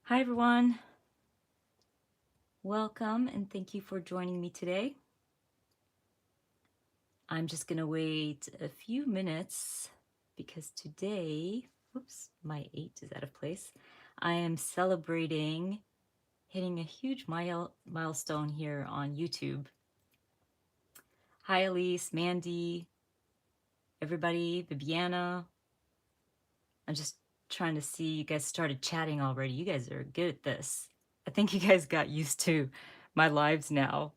Hi everyone, welcome and thank you for joining me today. I'm just gonna wait a few minutes because today, whoops, my 8 is out of place. I am celebrating hitting a huge milestone here on YouTube. Hi Elise, Mandy, everybody, Bibiana. I'm just trying to see, you guys started chatting already. You guys are good at this. I think you guys got used to my lives now.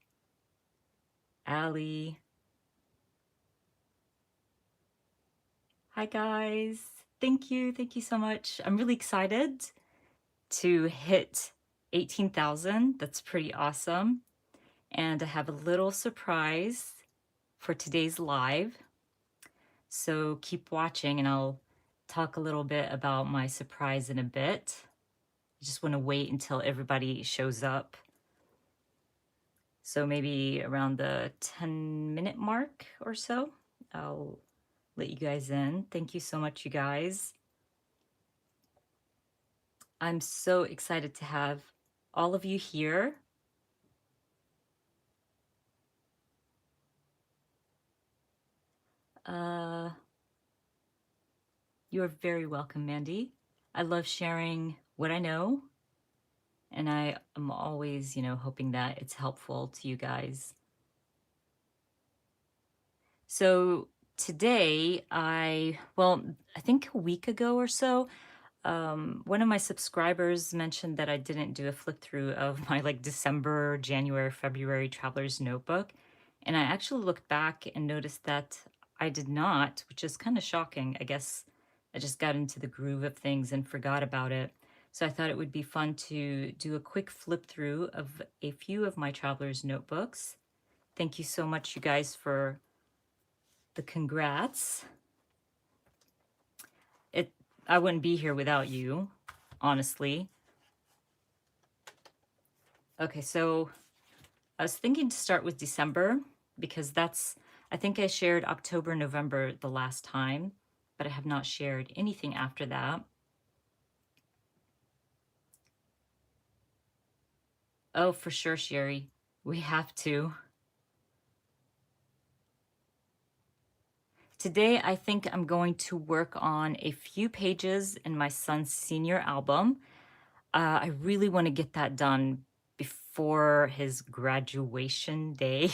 Allie. Hi guys. Thank you. Thank you so much. I'm really excited to hit 18,000. That's pretty awesome. And I have a little surprise for today's live. So keep watching and I'll talk a little bit about my surprise in a bit. I just want to wait until everybody shows up. So maybe around the 10-minute mark or so, I'll let you guys in. Thank you so much, you guys. I'm so excited to have all of you here. You're very welcome, Mandy. I love sharing what I know, and I am always, hoping that it's helpful to you guys. So today, I think a week ago or so, one of my subscribers mentioned that I didn't do a flip through of my December, January, February traveler's notebook. And I actually looked back and noticed that I did not, which is kind of shocking. I guess I just got into the groove of things and forgot about it. So I thought it would be fun to do a quick flip through of a few of my traveler's notebooks. Thank you so much, you guys, for the congrats. I wouldn't be here without you, honestly. Okay, so I was thinking to start with December because I think I shared October, November the last time, but I have not shared anything after that. Oh, for sure, Sherry. We have to. Today, I think I'm going to work on a few pages in my son's senior album. I really want to get that done before his graduation day.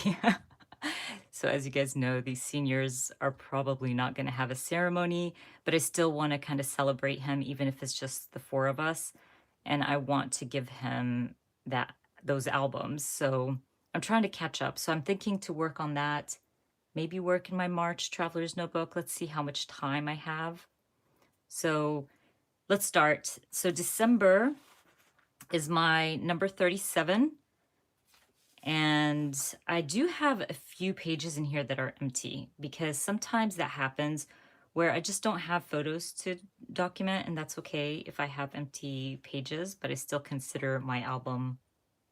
So as you guys know, these seniors are probably not going to have a ceremony, but I still want to kind of celebrate him, even if it's just the four of us. And I want to give him those albums. So I'm trying to catch up. So I'm thinking to work on that, maybe work in my March Traveler's Notebook. Let's see how much time I have. So let's start. So December is my number 37. And I do have a few pages in here that are empty because sometimes that happens where I just don't have photos to document, and that's okay if I have empty pages, but I still consider my album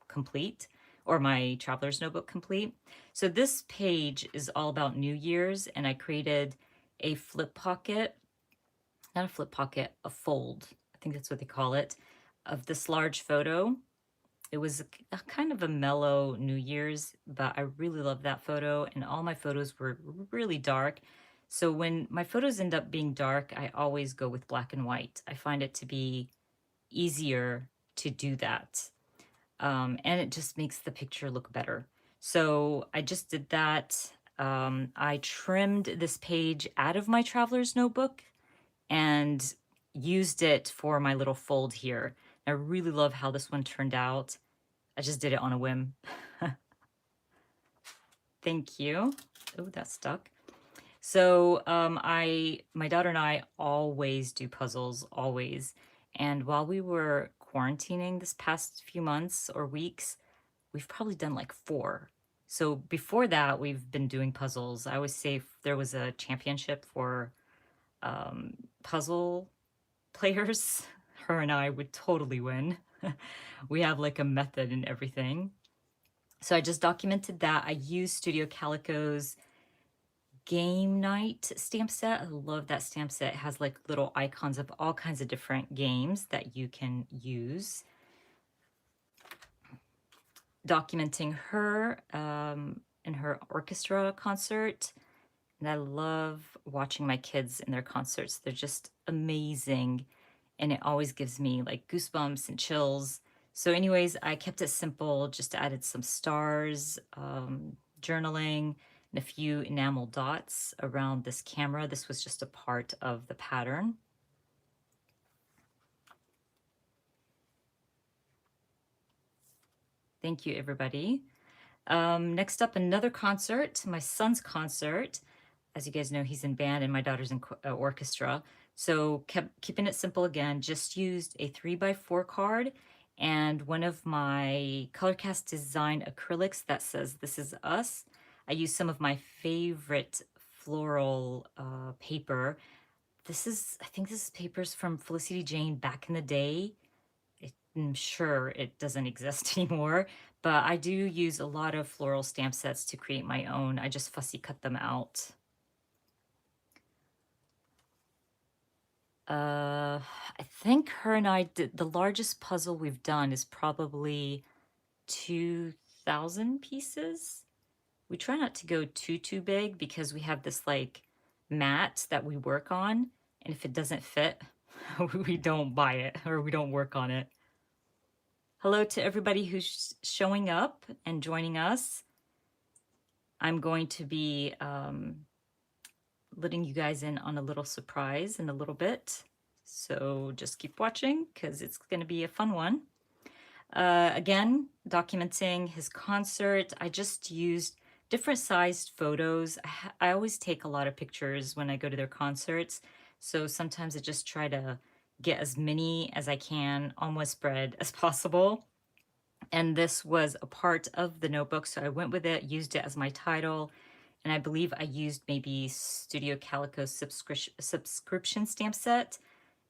complete or my traveler's notebook complete. So this page is all about New Year's, and I created a flip pocket, not a flip pocket, a fold, I think that's what they call it, of this large photo. It was a kind of a mellow New Year's, but I really love that photo, and all my photos were really dark. So when my photos end up being dark, I always go with black and white. I find it to be easier to do that. And it just makes the picture look better. So I just did that. I trimmed this page out of my traveler's notebook and used it for my little fold here. I really love how this one turned out. I just did it on a whim. Thank you. Oh, that stuck. So my daughter and I always do puzzles, always. And while we were quarantining this past few months or weeks, we've probably done like 4. So before that, we've been doing puzzles. I always say if there was a championship for puzzle players, her and I would totally win. We have like a method and everything. So I just documented that. I used Studio Calico's Game Night stamp set. I love that stamp set. It has like little icons of all kinds of different games that you can use. documenting her in her orchestra concert. And I love watching my kids in their concerts. They're just amazing. And it always gives me like goosebumps and chills. So, anyways, I kept it simple, just added some stars, journaling, and a few enamel dots around this camera. This was just a part of the pattern. Thank you, everybody. Next up, another concert, my son's concert. As you guys know, he's in band and my daughter's in orchestra. So kept keeping it simple again, just used a 3x4 card and one of my ColorCast design acrylics that says "This is us." I used some of my favorite floral paper. I think this is papers from Felicity Jane back in the day. I'm sure it doesn't exist anymore, but I do use a lot of floral stamp sets to create my own. I just fussy cut them out. I think her and I did the largest puzzle we've done is probably 2,000 pieces. We try not to go too big because we have this like mat that we work on, and if it doesn't fit, we don't buy it or we don't work on it. Hello to everybody who's showing up and joining us. I'm going to be letting you guys in on a little surprise in a little bit. So just keep watching because it's going to be a fun one. Again, documenting his concert. I just used different sized photos. I always take a lot of pictures when I go to their concerts. So sometimes I just try to get as many as I can on one spread as possible. And this was a part of the notebook, so I went with it, used it as my title, and I believe I used maybe Studio Calico's subscription stamp set,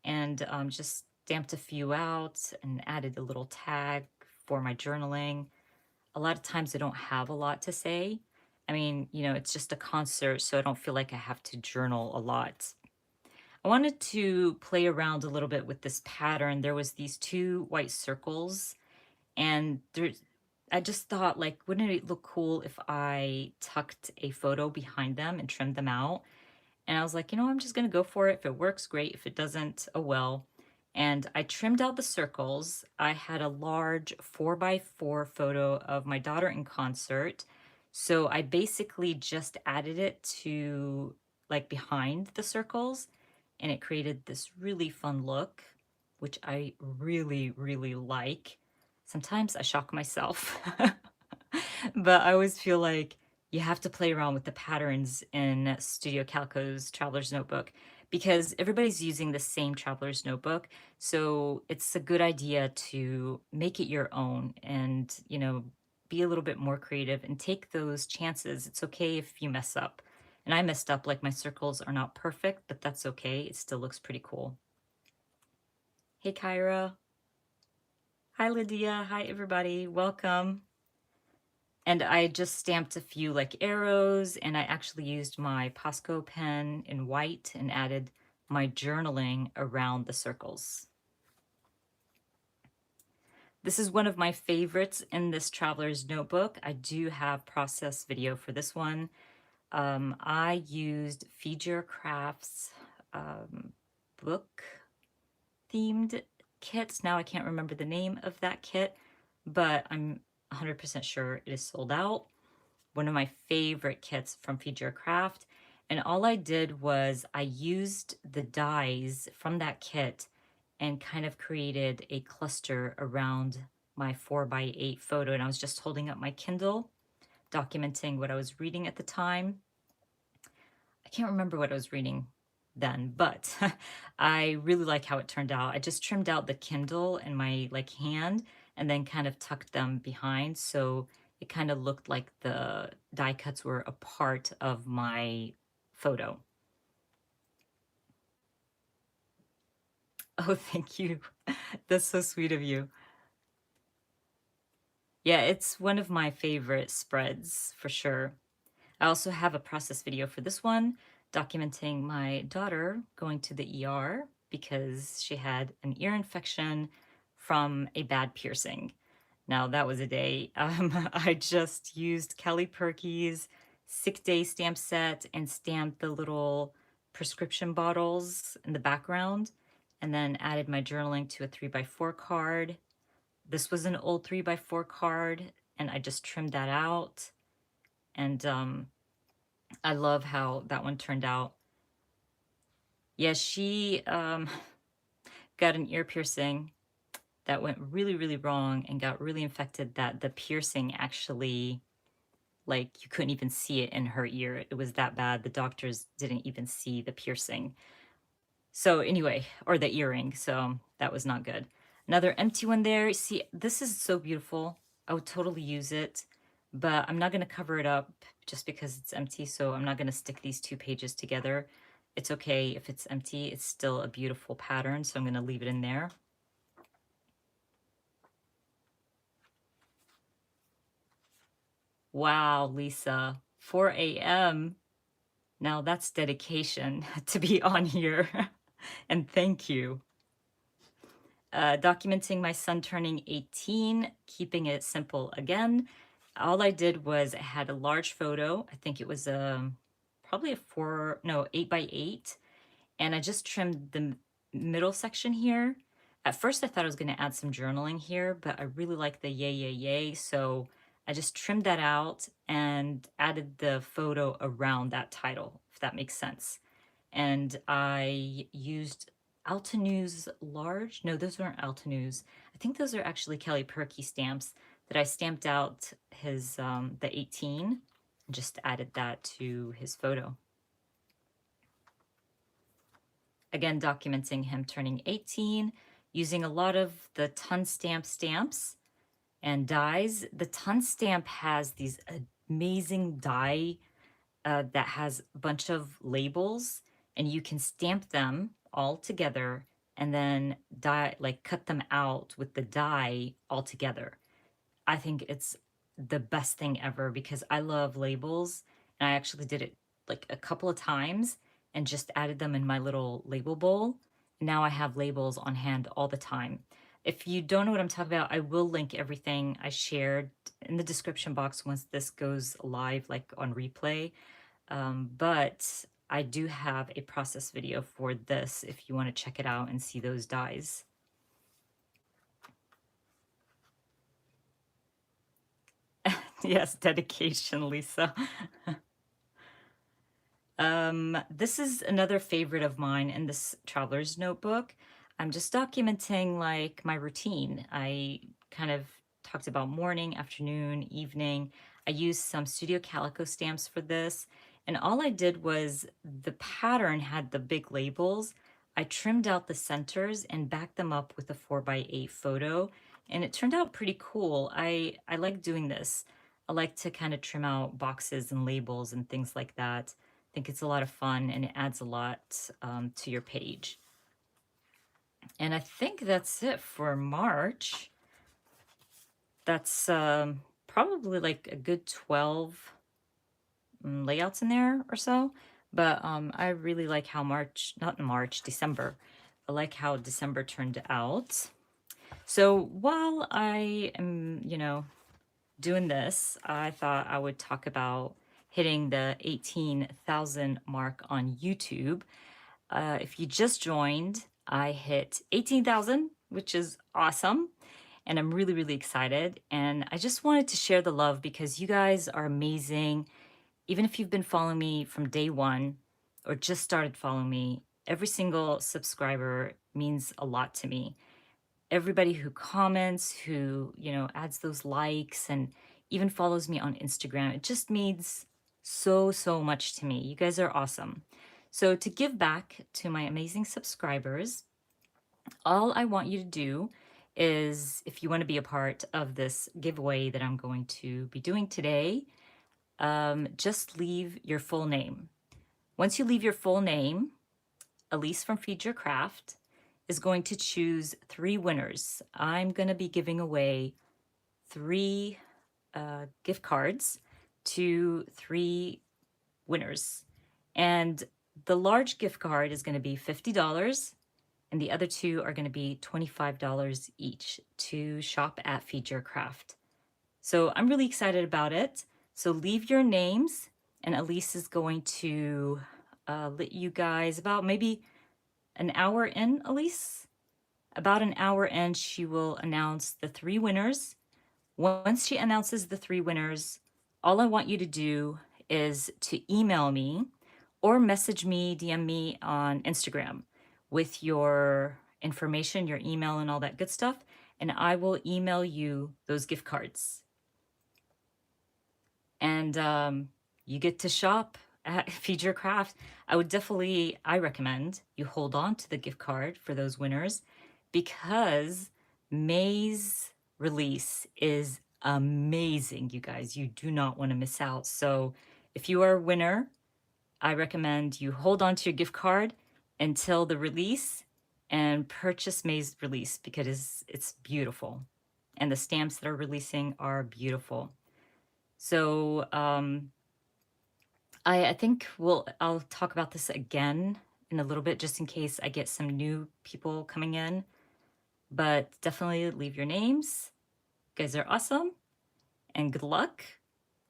and just stamped a few out and added a little tag for my journaling. A lot of times I don't have a lot to say. I mean, it's just a concert, so I don't feel like I have to journal a lot. I wanted to play around a little bit with this pattern. There was these two white circles and I just thought, like, wouldn't it look cool if I tucked a photo behind them and trimmed them out? And I was like, I'm just going to go for it. If it works, great. If it doesn't, oh well. And I trimmed out the circles. I had a large 4x4 photo of my daughter in concert. So I basically just added it to like behind the circles, and it created this really fun look, which I really like. Sometimes I shock myself, but I always feel like you have to play around with the patterns in Studio Calico's Traveler's Notebook because everybody's using the same Traveler's Notebook. So it's a good idea to make it your own and, be a little bit more creative and take those chances. It's okay if you mess up. And I messed up, like my circles are not perfect, but that's okay. It still looks pretty cool. Hey, Kyra. Hi, Lydia. Hi, everybody. Welcome. And I just stamped a few like arrows, and I actually used my Posco pen in white and added my journaling around the circles. This is one of my favorites in this Traveler's Notebook. I do have process video for this one. I used Feed Your Crafts book themed kits. Now I can't remember the name of that kit, but I'm 100% sure it is sold out. One of my favorite kits from Feed Your Craft. And all I did was I used the dies from that kit and kind of created a cluster around my 4x8 photo. And I was just holding up my Kindle, documenting what I was reading at the time. I can't remember what I was reading then, but I really like how it turned out. I just trimmed out the Kindle and my like hand and then kind of tucked them behind. So it kind of looked like the die cuts were a part of my photo. Oh, thank you. That's so sweet of you. Yeah, it's one of my favorite spreads for sure. I also have a process video for this one, documenting my daughter going to the ER because she had an ear infection from a bad piercing. Now that was a day. I just used Kelly Perky's Sick Day stamp set and stamped the little prescription bottles in the background, and then added my journaling to a 3x4 card. This was an old 3x4 card, and I just trimmed that out. And I love how that one turned out. Yeah, she got an ear piercing that went really, really wrong and got really infected that the piercing actually, like, you couldn't even see it in her ear. It was that bad. The doctors didn't even see the piercing. So anyway, or the earring. So that was not good. Another empty one there. See, this is so beautiful. I would totally use it, but I'm not going to cover it up just because it's empty. So I'm not going to stick these two pages together. It's okay if it's empty. It's still a beautiful pattern. So I'm going to leave it in there. Wow, Lisa, 4 a.m. Now that's dedication to be on here. And thank you. Documenting my son turning 18, keeping it simple again. All I did was I had a large photo. I think it was probably a 8x8. And I just trimmed the middle section here. At first I thought I was gonna add some journaling here, but I really like the yay, yay, yay. So I just trimmed that out and added the photo around that title, if that makes sense. And I used Altenews large. No, those weren't Altenews. I think those are actually Kelly Perky stamps that I stamped out his the 18 and just added that to his photo. Again, documenting him turning 18, using a lot of the Ton Stamp stamps and dies. The Ton Stamp has these amazing die that has a bunch of labels, and you can stamp them all together and then die, like cut them out with the die all together. I think it's the best thing ever because I love labels, and I actually did it like a couple of times and just added them in my little label bowl. Now I have labels on hand all the time. If you don't know what I'm talking about, I will link everything I shared in the description box once this goes live, like on replay. But I do have a process video for this if you want to check it out and see those dies. Yes, dedication, Lisa. This is another favorite of mine in this traveler's notebook. I'm just documenting like my routine. I kind of talked about morning, afternoon, evening. I used some Studio Calico stamps for this. And all I did was the pattern had the big labels. I trimmed out the centers and backed them up with a 4x8 photo. And it turned out pretty cool. I like doing this. I like to kind of trim out boxes and labels and things like that. I think it's a lot of fun and it adds a lot to your page. And I think that's it for March. That's probably like a good 12 layouts in there or so. But I really like how December. I like how December turned out. So while I am, doing this, I thought I would talk about hitting the 18,000 mark on YouTube. If you just joined, I hit 18,000, which is awesome. And I'm really, really excited. And I just wanted to share the love because you guys are amazing. Even if you've been following me from day one or just started following me, every single subscriber means a lot to me. Everybody who comments, who, adds those likes and even follows me on Instagram, it just means so, so much to me. You guys are awesome. So to give back to my amazing subscribers, all I want you to do is, if you want to be a part of this giveaway that I'm going to be doing today, just leave your full name. Once you leave your full name, Elise from Feed Your Craft is going to choose 3 winners. I'm going to be giving away 3 gift cards to 3 winners. And the large gift card is going to be $50, and the other two are going to be $25 each to shop at Feed Your Craft. So I'm really excited about it. So leave your names, and Elise is going to let you guys about maybe an hour in, Elise? About an hour in, she will announce the three winners. Once she announces the three winners, all I want you to do is to email me or message me, DM me on Instagram with your information, your email, and all that good stuff. And I will email you those gift cards. And you get to shop at Feed Your Craft. I recommend you hold on to the gift card for those winners because May's release is amazing, you guys. You do not want to miss out. So if you are a winner, I recommend you hold on to your gift card until the release and purchase May's release because it's beautiful. And the stamps that are releasing are beautiful. So I think I'll talk about this again in a little bit just in case I get some new people coming in. But definitely leave your names. You guys are awesome and good luck.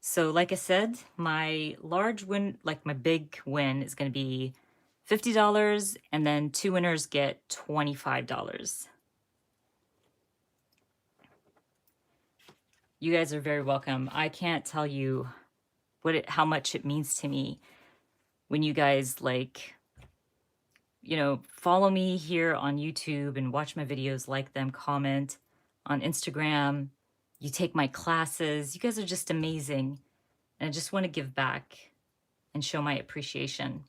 So like I said, my large win, like my big win is going to be $50 and then two winners get $25. You guys are very welcome. I can't tell you how much it means to me when you guys follow me here on YouTube and watch my videos, like them, comment on Instagram. You take my classes. You guys are just amazing. And I just want to give back and show my appreciation.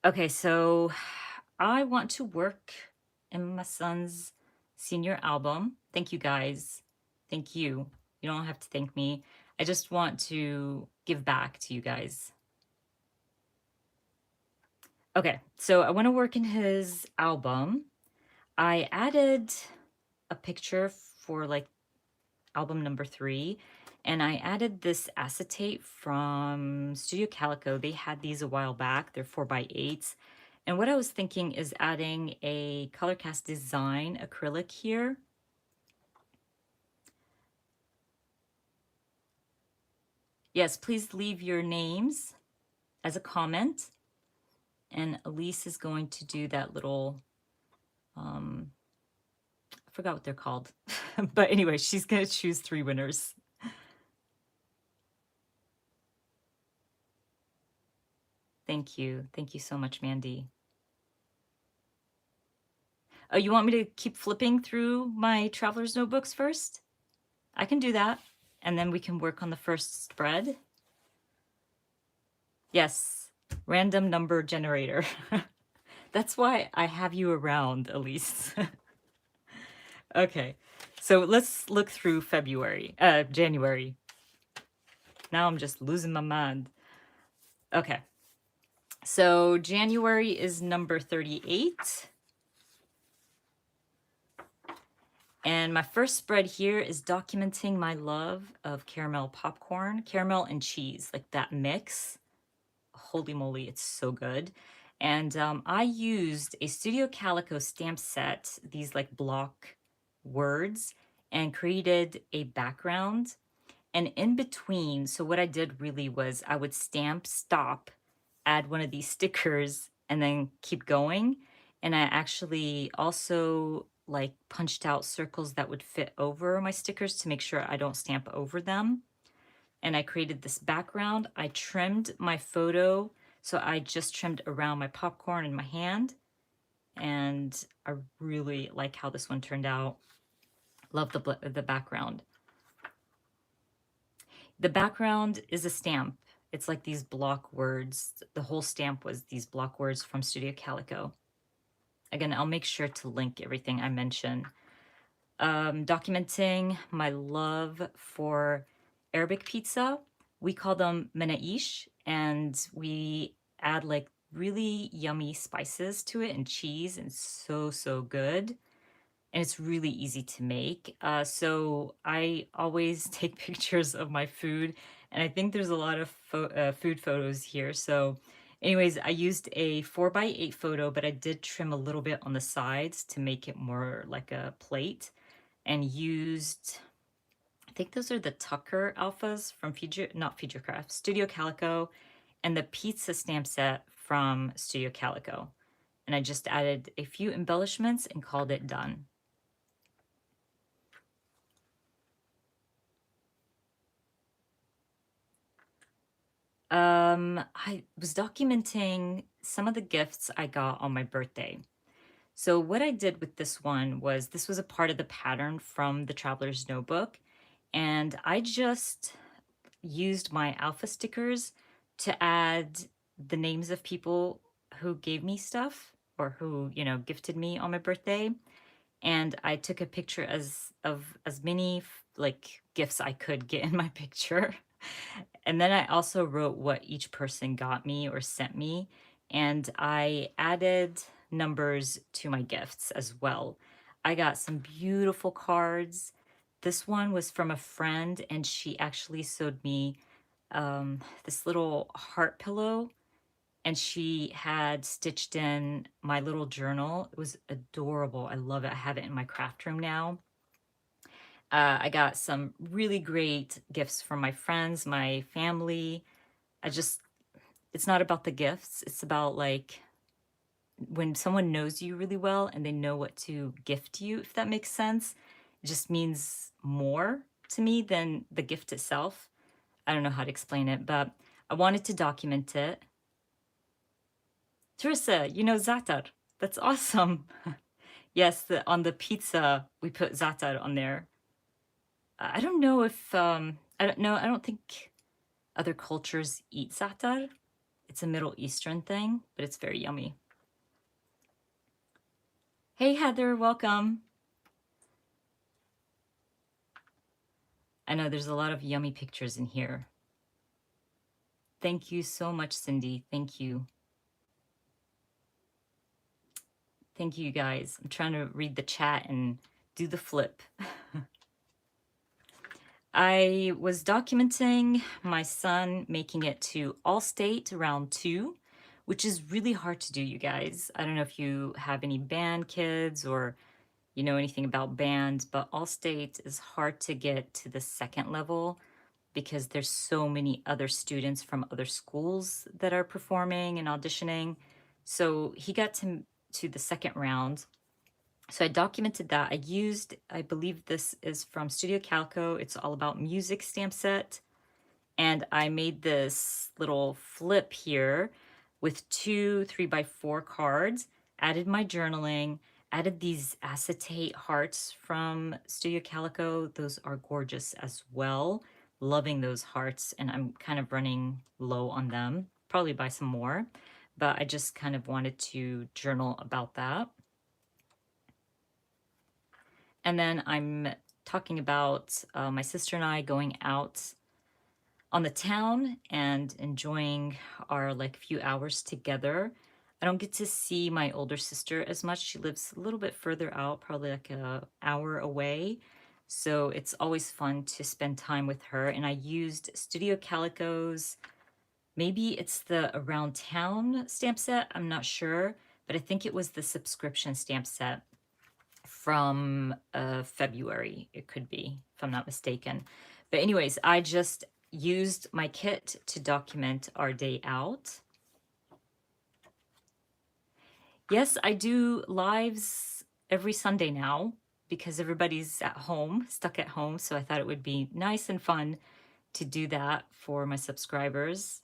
Okay, so I want to work in my son's senior album. Thank you guys. Thank you. You don't have to thank me. I just want to give back to you guys. Okay, so I want to work in his album. I added a picture for album number 3, and I added this acetate from Studio Calico. They had these a while back. They're 4x8s. And what I was thinking is adding a color cast design acrylic here. Yes, please leave your names as a comment. And Elise is going to do that little, I forgot what they're called. But anyway, she's going to choose 3 winners. Thank you. Thank you so much, Mandy. Oh, you want me to keep flipping through my traveler's notebooks first? I can do that. And then we can work on the first spread. Yes, random number generator. That's why I have you around, Elise. Okay, so let's look through January. Now I'm just losing my mind. Okay, so January is number 38. And my first spread here is documenting my love of caramel popcorn, caramel and cheese, like that mix. Holy moly, it's so good. And I used a Studio Calico stamp set, these block words, and created a background. And in between, so what I did really was I would stamp stop, add one of these stickers, and then keep going. And I actually also punched out circles that would fit over my stickers to make sure I don't stamp over them. And I created this background. I trimmed my photo, so I just trimmed around my popcorn in my hand. And I really like how this one turned out. Love the background. The background is a stamp. It's like these block words. The whole stamp was these block words from Studio Calico. Again, I'll make sure to link everything I mention. Documenting my love for Arabic pizza. We call them menaish, and we add really yummy spices to it and cheese, and so good. and it's really easy to make. So I always take pictures of my food, and I think there's a lot of food photos here. So, anyways, I used a 4x8 photo, but I did trim a little bit on the sides to make it more like a plate, and used, I think those are the Tucker alphas from not Fiji Craft, Studio Calico, and the pizza stamp set from Studio Calico. And I just added a few embellishments and called it done. I was documenting some of the gifts I got on my birthday. So what I did with this one was this was a part of the pattern from the Traveler's Notebook, and I just used my alpha stickers to add the names of people who gave me stuff or who, gifted me on my birthday. And I took a picture as many like gifts I could get in my picture. And then I also wrote what each person got me or sent me, and I added numbers to my gifts as well. I got some beautiful cards. This one was from a friend, and she actually sewed me this little heart pillow, and she had stitched in my little journal. It was adorable. I love it. I have it in my craft room now. I got some really great gifts from my friends, my family. I just, it's not about the gifts. It's about like when someone knows you really well and they know what to gift you, if that makes sense. It just means more to me than the gift itself. I don't know how to explain it, but I wanted to document it. Teresa, you know za'atar. That's awesome. Yes, on the pizza, we put za'atar on there. I don't know if, I don't know, I don't think other cultures eat za'atar. It's a Middle Eastern thing, but it's very yummy. Hey, Heather, welcome. I know there's a lot of yummy pictures in here. Thank you so much, Cindy. Thank you. Thank you, guys. I'm trying to read the chat and do the flip. I was documenting my son making it to All-State round 2, which is really hard to do, you guys. I don't know if you have any band kids or you know anything about bands, but All-State is hard to get to the second level because there's so many other students from other schools that are performing and auditioning. So he got to the second round. So I documented that. I believe this is from Studio Calico. It's all about music stamp set. And I made this little flip here with two 3x4 cards, added my journaling, added these acetate hearts from Studio Calico. Those are gorgeous as well. Loving those hearts, and I'm kind of running low on them. Probably buy some more, but I just kind of wanted to journal about that. And then I'm talking about my sister and I going out on the town and enjoying our like few hours together. I don't get to see my older sister as much. She lives a little bit further out, probably like an hour away. So it's always fun to spend time with her. And I used Studio Calico's, maybe it's the Around Town stamp set, I'm not sure, but I think it was the subscription stamp set from February, it could be, if I'm not mistaken. But anyways, I just used my kit to document our day out. Yes, I do lives every Sunday now because everybody's at home, stuck at home. So I thought it would be nice and fun to do that for my subscribers.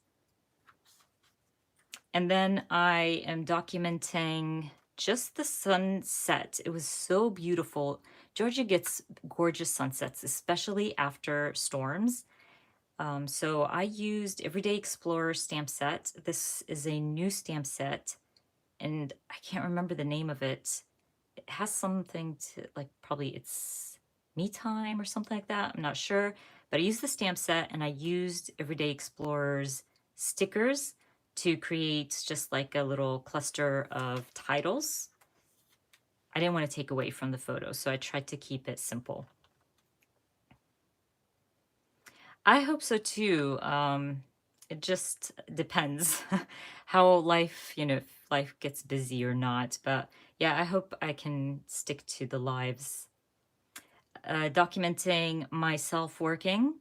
And then I am documenting just the sunset. It was so beautiful. Georgia gets gorgeous sunsets, especially after storms. So I used Everyday Explorer stamp set. This is a new stamp set, and I can't remember the name of it. It has something to like, probably it's Me Time or something like that. I'm not sure, but I used the stamp set and I used Everyday Explorer's stickers to create just like a little cluster of titles. I didn't want to take away from the photo, so I tried to keep it simple. I hope so too. It just depends how life, if life gets busy or not. But yeah, I hope I can stick to the lives. Documenting myself working.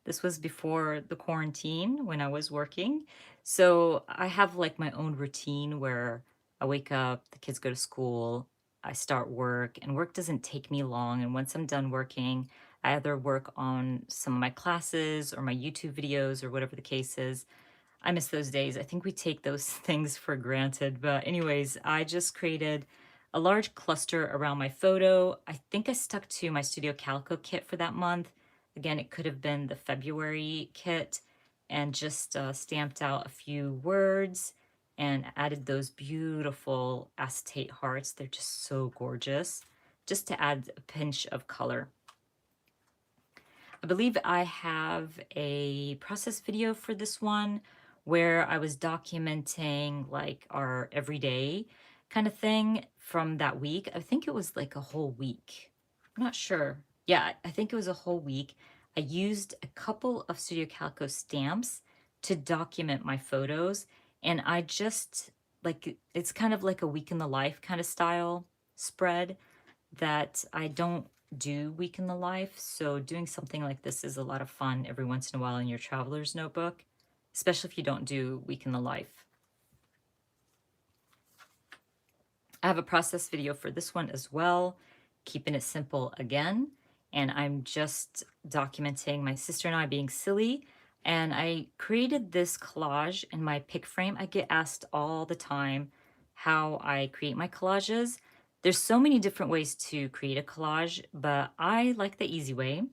This was before the quarantine when I was working. So I have like my own routine where I wake up, the kids go to school, I start work, and work doesn't take me long. And once I'm done working, I either work on some of my classes or my YouTube videos or whatever the case is. I miss those days. I think we take those things for granted. But, anyways, I just created a large cluster around my photo. I think I stuck to my Studio Calico kit for that month. Again, it could have been the February kit, and just stamped out a few words and added those beautiful acetate hearts. They're just so gorgeous, just to add a pinch of color. I believe I have a process video for this one where I was documenting like our everyday kind of thing from that week. I think it was like a whole week. I'm not sure. Yeah, I think it was a whole week. I used a couple of Studio Calico stamps to document my photos, and I just like it's kind of like a week in the life kind of style spread that I don't do week in the life. So doing something like this is a lot of fun every once in a while in your traveler's notebook, especially if you don't do week in the life. I have a process video for this one as well, keeping it simple again. And I'm just documenting my sister and I being silly. And I created this collage in my pick frame. I get asked all the time how I create my collages. There's so many different ways to create a collage, but I like the easy way.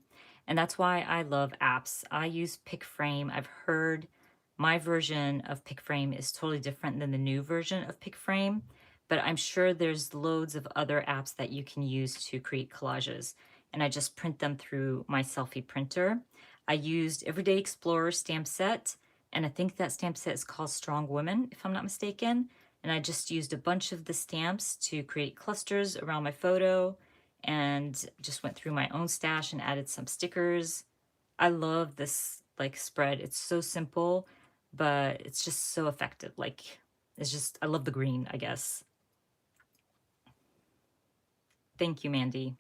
And that's why I love apps. I use pick frame. I've heard my version of pick frame is totally different than the new version of pick frame, but I'm sure there's loads of other apps that you can use to create collages. And I just print them through my selfie printer. I used Everyday Explorer stamp set, and I think that stamp set is called Strong Women, if I'm not mistaken. And I just used a bunch of the stamps to create clusters around my photo and just went through my own stash and added some stickers. I love this like spread. It's so simple, but it's just so effective. Like it's just I love the green, I guess. Thank you, Mandy.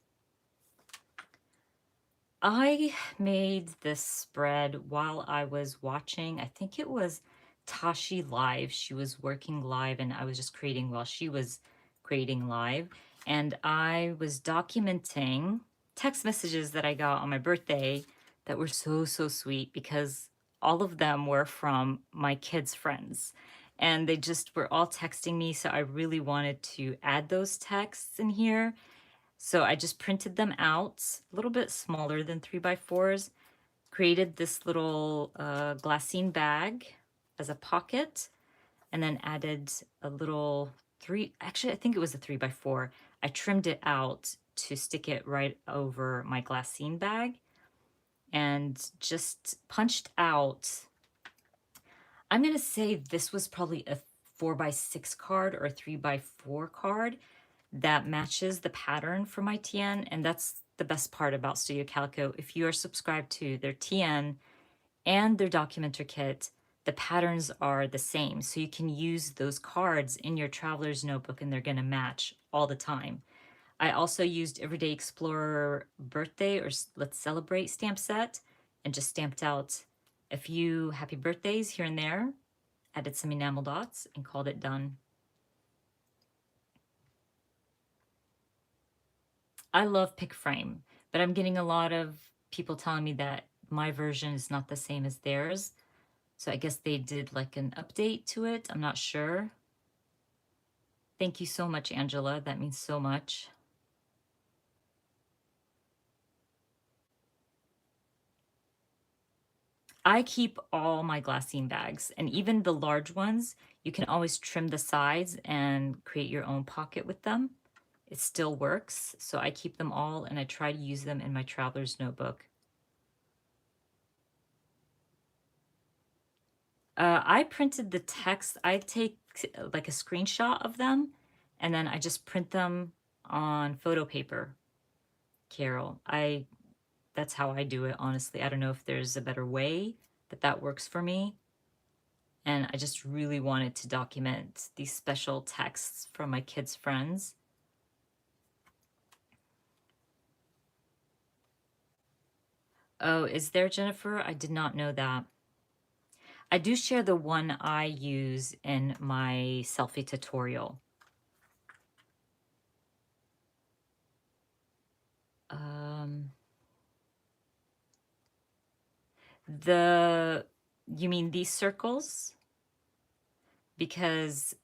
I made this spread while I was watching, I think it was Tashi Live. She was working live and I was just creating while she was creating live. And I was documenting text messages that I got on my birthday that were so, so sweet because all of them were from my kids' friends. And they just were all texting me. So I really wanted to add those texts in here. So I just printed them out, a little bit smaller than 3x4s, created this little glassine bag as a pocket, and then added a little actually, I think it was a 3x4. I trimmed it out to stick it right over my glassine bag and just punched out. I'm going to say this was probably a 4x6 card or a 3x4 card that matches the pattern for my TN. And that's the best part about Studio Calico. If you are subscribed to their TN and their Documenter kit, the patterns are the same. So you can use those cards in your traveler's notebook and they're going to match all the time. I also used Everyday Explorer birthday or Let's Celebrate stamp set and just stamped out a few happy birthdays here and there, added some enamel dots, and called it done. I love pick frame, but I'm getting a lot of people telling me that my version is not the same as theirs. So I guess they did like an update to it. I'm not sure. Thank you so much, Angela. That means so much. I keep all my glassine bags, and even the large ones, you can always trim the sides and create your own pocket with them. It still works, so I keep them all and I try to use them in my traveler's notebook. I printed the text. I take like a screenshot of them and then I just print them on photo paper, Carol. That's how I do it, honestly. I don't know if there's a better way, but that works for me. And I just really wanted to document these special texts from my kids' friends. Oh, is there, Jennifer? I did not know that. I do share the one I use in my selfie tutorial. Um, you mean these circles? Because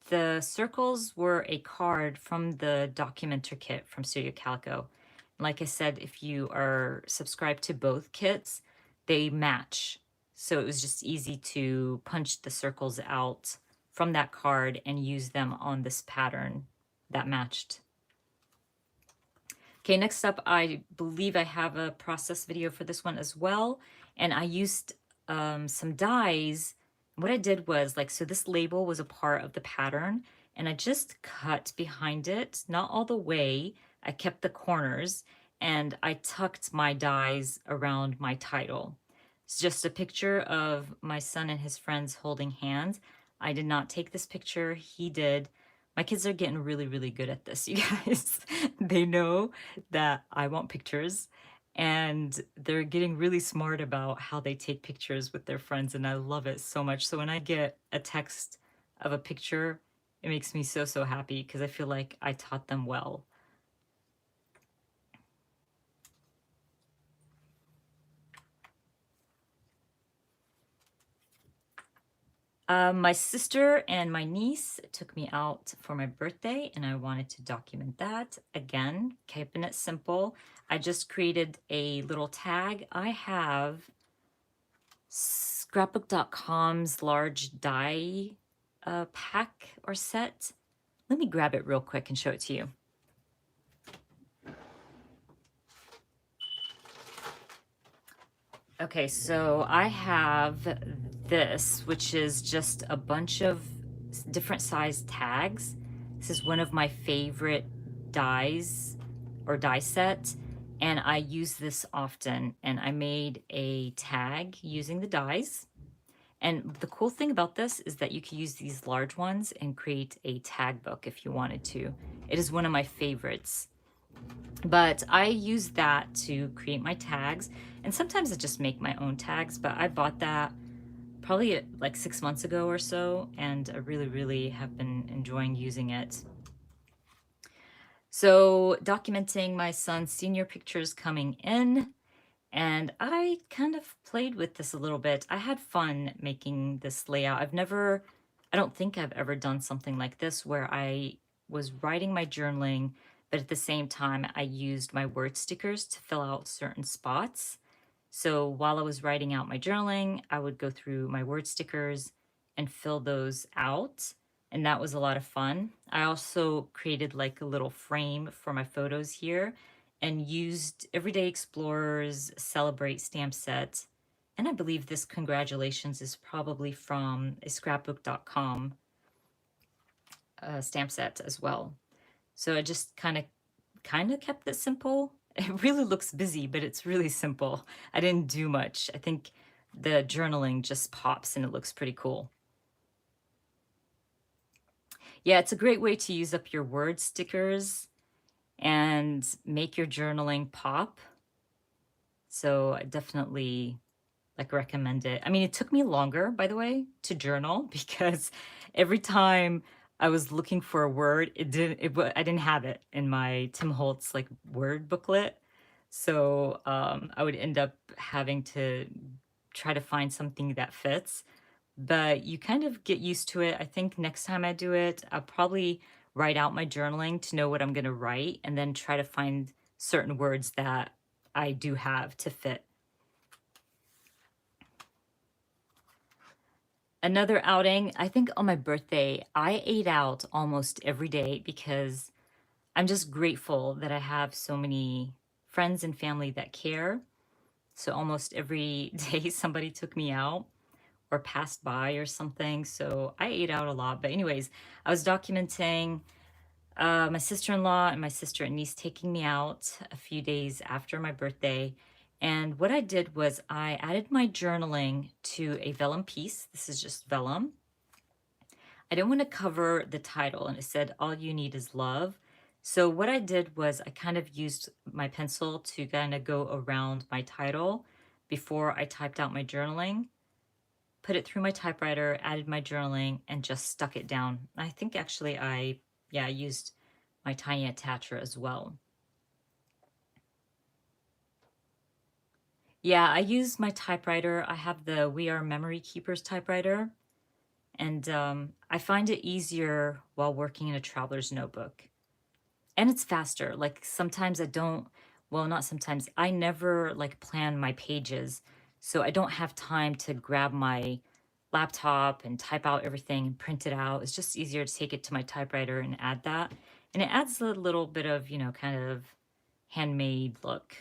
the circles were a card from the Documenter kit from Studio Calico. Like I said, if you are subscribed to both kits, they match. So it was just easy to punch the circles out from that card and use them on this pattern that matched. Okay, next up, I believe I have a process video for this one as well. And I used some dies. What I did was so this label was a part of the pattern and I just cut behind it, not all the way. I kept the corners and I tucked my dies around my title. It's just a picture of my son and his friends holding hands. I did not take this picture, he did. My kids are getting really, really good at this, you guys. They know that I want pictures and they're getting really smart about how they take pictures with their friends and I love it so much. So when I get a text of a picture, it makes me so, so happy because I feel like I taught them well. My sister and my niece took me out for my birthday and I wanted to document that. Again, keeping it simple. I just created a little tag. I have scrapbook.com's large die pack or set. Let me grab it real quick and show it to you. Okay, so I have this, which is just a bunch of different size tags. This is one of my favorite dies or die set, and I use this often. And I made a tag using the dies. And the cool thing about this is that you can use these large ones and create a tag book if you wanted to. It is one of my favorites. But I use that to create my tags. And sometimes I just make my own tags, but I bought that probably like 6 months ago or so, and I really, really have been enjoying using it. So documenting my son's senior pictures coming in, and I kind of played with this a little bit. I had fun making this layout. I don't think I've ever done something like this where I was writing my journaling, but at the same time, I used my word stickers to fill out certain spots. So while I was writing out my journaling, I would go through my word stickers and fill those out. And that was a lot of fun. I also created like a little frame for my photos here and used Everyday Explorers Celebrate stamp set. And I believe this congratulations is probably from a scrapbook.com stamp set as well. So I just kind of kept it simple. It really looks busy, but it's really simple. I didn't do much. I think the journaling just pops and it looks pretty cool. Yeah, it's a great way to use up your word stickers and make your journaling pop. So I definitely recommend it. I mean, it took me longer, by the way, to journal because every time I was looking for a word, I didn't have it in my Tim Holtz word booklet. So I would end up having to try to find something that fits. But you kind of get used to it. I think next time I do it, I'll probably write out my journaling to know what I'm going to write and then try to find certain words that I do have to fit. Another outing, I think on my birthday, I ate out almost every day because I'm just grateful that I have so many friends and family that care. So almost every day somebody took me out or passed by or something. So I ate out a lot. But anyways, I was documenting my sister-in-law and my sister and niece taking me out a few days after my birthday. And what I did was I added my journaling to a vellum piece. This is just vellum. I didn't want to cover the title, and it said, "All you need is love." So what I did was I kind of used my pencil to kind of go around my title before I typed out my journaling, put it through my typewriter, added my journaling, and just stuck it down. I think actually I used my tiny attacher as well. Yeah, I use my typewriter. I have the We Are Memory Keepers typewriter, and I find it easier while working in a traveler's notebook. And it's faster. Like sometimes I don't, well, not sometimes, I never like plan my pages. So I don't have time to grab my laptop and type out everything and print it out. It's just easier to take it to my typewriter and add that. And it adds a little bit of, kind of handmade look.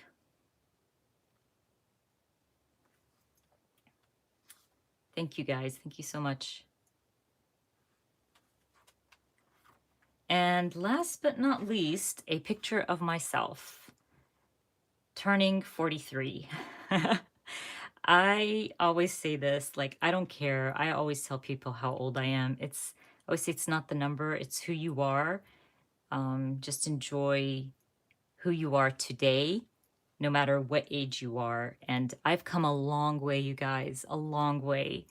Thank you guys. Thank you so much. And last but not least, a picture of myself turning 43. I always say this, like, I don't care. I always tell people how old I am. I always say it's not the number, it's who you are. Just enjoy who you are today, no matter what age you are. And I've come a long way, you guys, a long way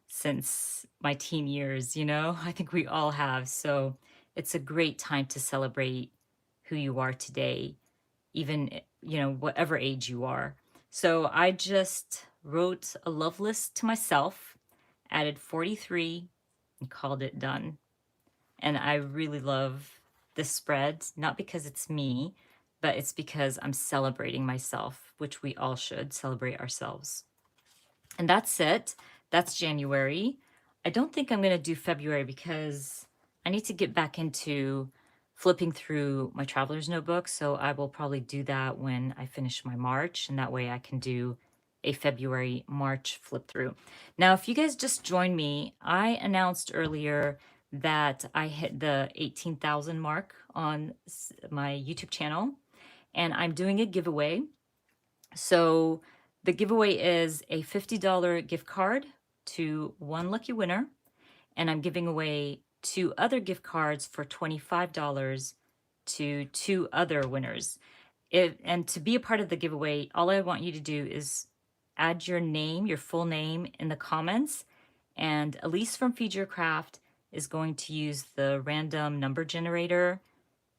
since my teen years, I think we all have. So it's a great time to celebrate who you are today, even, whatever age you are. So I just wrote a love list to myself, added 43, and called it done. And I really love this spread, not because it's me, but it's because I'm celebrating myself, which we all should celebrate ourselves. And that's it. That's January. I don't think I'm going to do February because I need to get back into flipping through my traveler's notebook. So I will probably do that when I finish my March, and that way I can do a February March flip through. Now, if you guys just joined me, I announced earlier that I hit the 18,000 mark on my YouTube channel, and I'm doing a giveaway. So the giveaway is a $50 gift card to one lucky winner, and I'm giving away two other gift cards for $25 to two other winners. And to be a part of the giveaway, all I want you to do is add your name, your full name in the comments, and Elise from Feed Your Craft is going to use the random number generator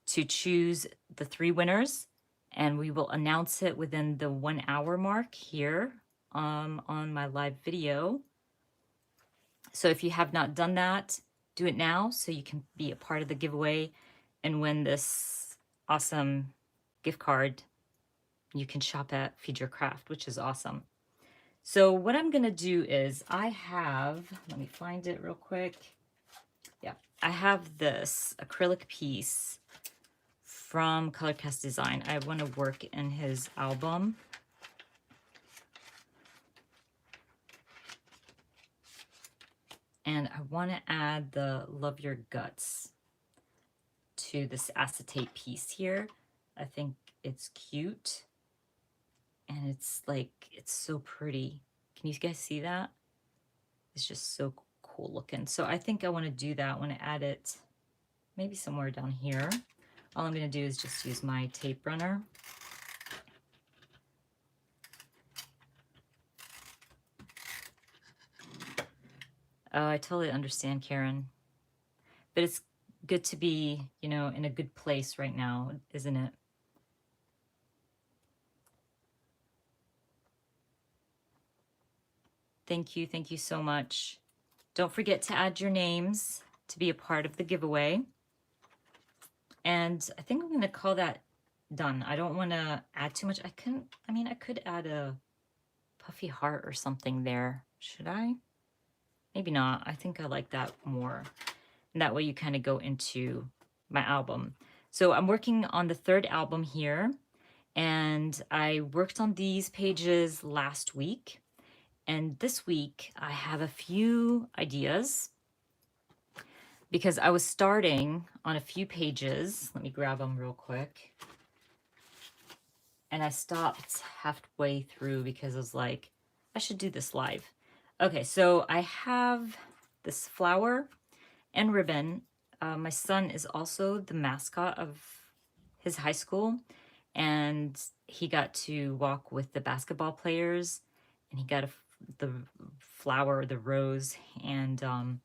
to choose the three winners, and we will announce it within the 1 hour mark here on my live video. So if you have not done that, do it now so you can be a part of the giveaway and win this awesome gift card. You can shop at Feed Your Craft, which is awesome. So what I'm going to do is let me find it real quick. Yeah, I have this acrylic piece from Colorcast Design. I want to work in his album. And I want to add the Love Your Guts to this acetate piece here. I think it's cute. And it's so pretty. Can you guys see that? It's just so cool looking. So I think I want to do that. I want to add it maybe somewhere down here. All I'm going to do is just use my tape runner. Oh, I totally understand, Karen. But it's good to be, in a good place right now, isn't it? Thank you. Thank you so much. Don't forget to add your names to be a part of the giveaway. And I think I'm going to call that done. I don't want to add too much. I could add a puffy heart or something there. Should I? Maybe not. I think I like that more. And that way you kind of go into my album. So I'm working on the third album here. And I worked on these pages last week. And this week I have a few ideas. because I was starting on a few pages. Let me grab them real quick. And I stopped halfway through because I was like, I should do this live. Okay, so I have this flower and ribbon. My son is also the mascot of his high school, and he got to walk with the basketball players, and he got the flower, the rose, and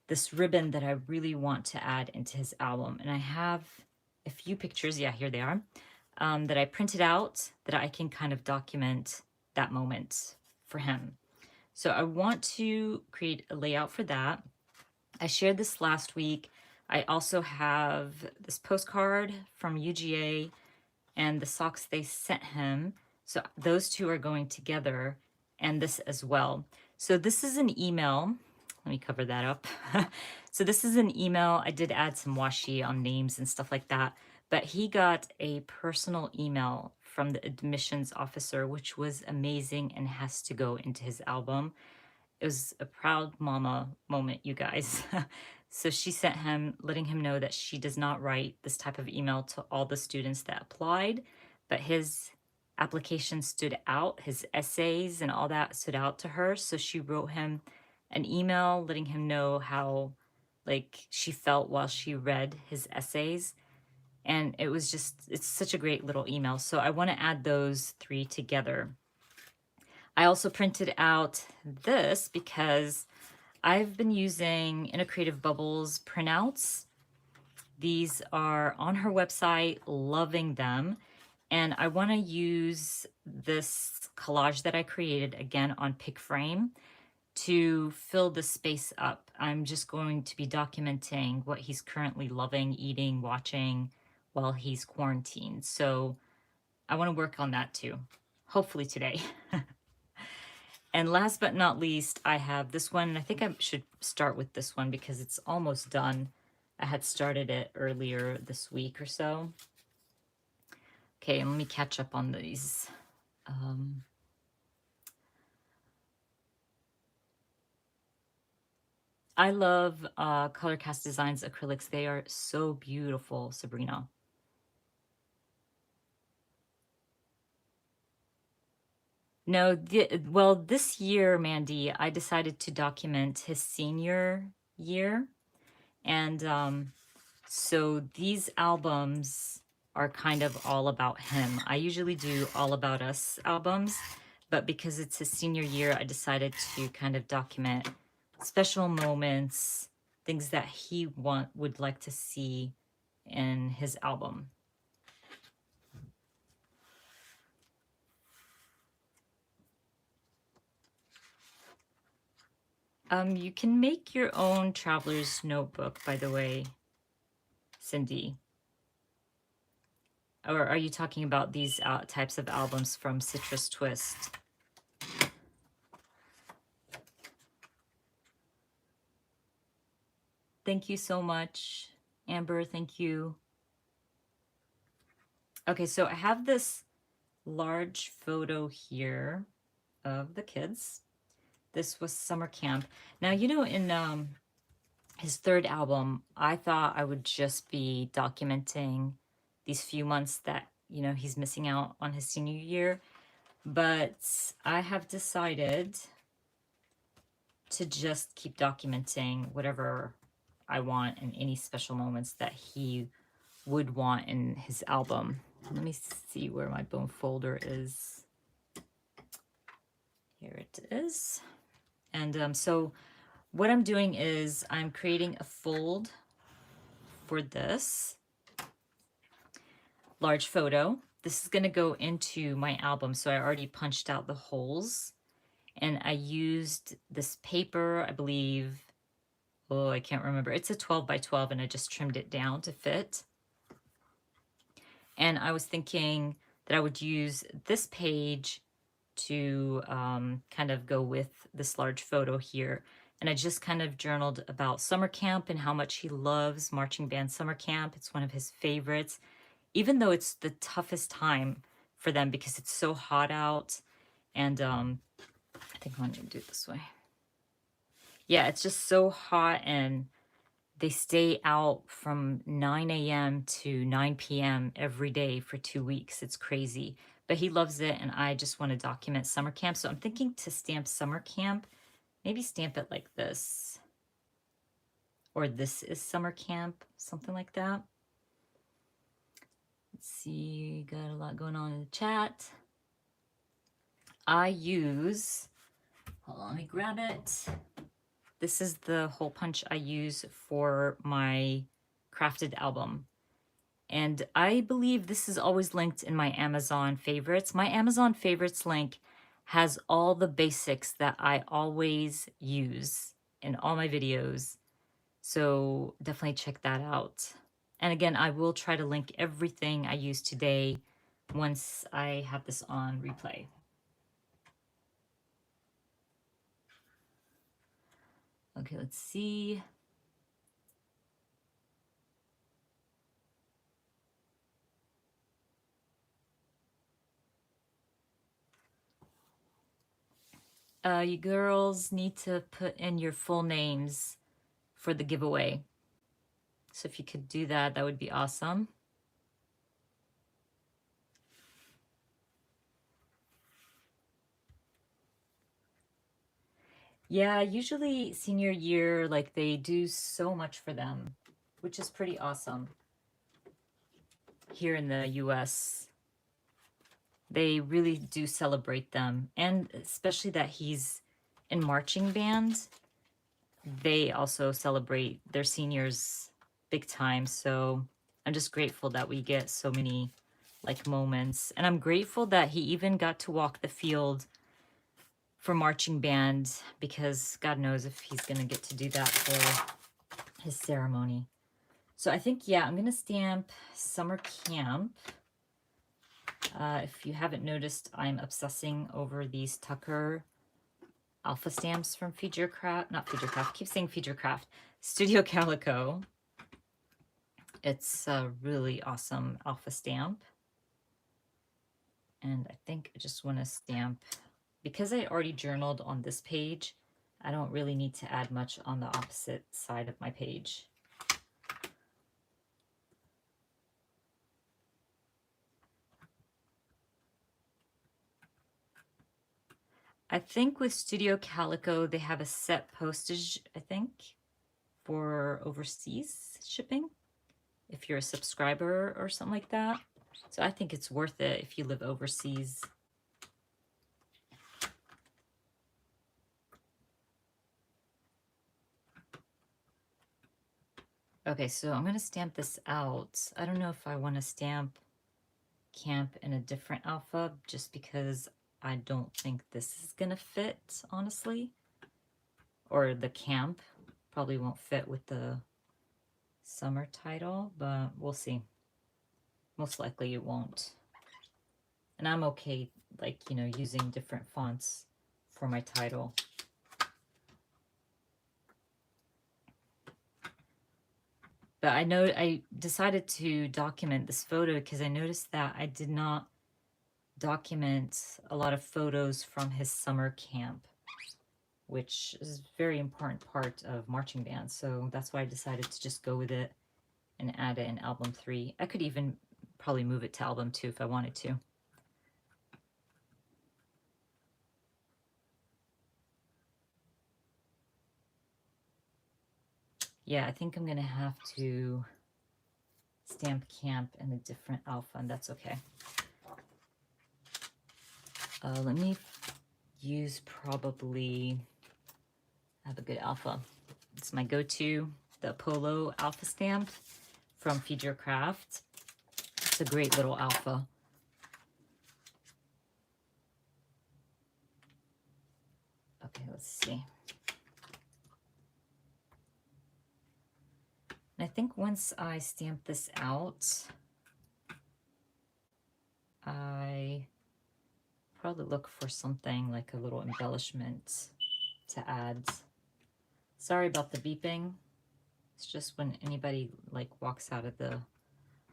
this ribbon that I really want to add into his album. And I have a few pictures, yeah, here they are, that I printed out that I can kind of document that moment for him. So I want to create a layout for that. I shared this last week. I also have this postcard from UGA and the socks they sent him. So those two are going together, and this as well. So this is an email. Let me cover that up. So this is an email. I did add some washi on names and stuff like that, but he got a personal email from the admissions officer, which was amazing and has to go into his album. It was a proud mama moment, you guys. So she sent him, letting him know that she does not write this type of email to all the students that applied, but his application stood out, his essays and all that stood out to her. So she wrote him an email letting him know how like she felt while she read his essays. And it was just, it's such a great little email. So I want to add those three together. I also printed out this because I've been using Inner Creative Bubbles printouts. These are on her website, loving them. And I want to use this collage that I created again on pick frame to fill the space up. I'm just going to be documenting what he's currently loving, eating, watching while he's quarantined. So I want to work on that too, hopefully today. And last but not least, I have this one. I think I should start with this one because it's almost done. I had started it earlier this week or so. Okay, let me catch up on these. I love Color Cast Designs acrylics. They are so beautiful, Sabrina. No, well, this year, Mandy, I decided to document his senior year. And so these albums are kind of all about him. I usually do all about us albums, but because it's his senior year, I decided to kind of document special moments, things that he would like to see in his album. You can make your own traveler's notebook, by the way, Cindy. Or are you talking about these types of albums from Citrus Twist? Thank you so much, Amber. Thank you. Okay, so I have this large photo here of the kids. This was summer camp. Now, you know, in his third album, I thought I would just be documenting these few months that, you know, he's missing out on his senior year. But I have decided to just keep documenting whatever I want and any special moments that he would want in his album. Let me see where my bone folder is. Here it is. And so what I'm doing is I'm creating a fold for this large photo. This is going to go into my album. So I already punched out the holes, and I used this paper, I believe. Oh, I can't remember. It's a 12 by 12, and I just trimmed it down to fit. And I was thinking that I would use this page to kind of go with this large photo here. And I just kind of journaled about summer camp and how much he loves marching band summer camp. It's one of his favorites, even though it's the toughest time for them because it's so hot out. And I think I'm going to do it this way. Yeah, it's just so hot, and They stay out from 9 a.m. to 9 p.m. every day for 2 weeks. It's crazy. But he loves it, and I just want to document summer camp. So I'm thinking to stamp summer camp, maybe stamp it like this. Or this is summer camp, something like that. Let's see, got a lot going on in the chat. I use, hold on, let me grab it. This is the hole punch I use for my crafted album. And I believe this is always linked in my Amazon favorites. My Amazon favorites link has all the basics that I always use in all my videos. So definitely check that out. And again, I will try to link everything I use today once I have this on replay. Okay, let's see. You girls need to put in your full names for the giveaway. So if you could do that, that would be awesome. Yeah, usually senior year, like they do so much for them, which is pretty awesome. Here in the US, they really do celebrate them. And especially that he's in marching band, they also celebrate their seniors big time. So I'm just grateful that we get so many like moments. And I'm grateful that he even got to walk the field for marching band, because God knows if he's going to get to do that for his ceremony. So I think, yeah, I'm going to stamp summer camp. If you haven't noticed, I'm obsessing over these Tucker alpha stamps from not Futurecraft, keep saying Futurecraft, Studio Calico. It's a really awesome alpha stamp. And I think I just want to stamp, because I already journaled on this page, I don't really need to add much on the opposite side of my page. I think with Studio Calico, they have a set postage, I think, for overseas shipping, if you're a subscriber or something like that. So I think it's worth it if you live overseas. Okay, so I'm going to stamp this out. I don't know if I want to stamp camp in a different alpha, just because I don't think this is going to fit, honestly. Or the camp probably won't fit with the summer title, but we'll see. Most likely it won't. And I'm okay, like, you know, using different fonts for my title. But I know I decided to document this photo because I noticed that I did not document a lot of photos from his summer camp, which is a very important part of marching band. So that's why I decided to just go with it and add it in album 3. I could even probably move it to album 2 if I wanted to. Yeah, I think I'm going to have to stamp camp in a different alpha, and that's okay. Let me use probably, I have a good alpha. It's my go-to, the Polo alpha stamp from Futurecraft. It's a great little alpha. Okay, let's see. And I think once I stamp this out, I probably look for something like a little embellishment to add. Sorry about the beeping. It's just when anybody like walks out of the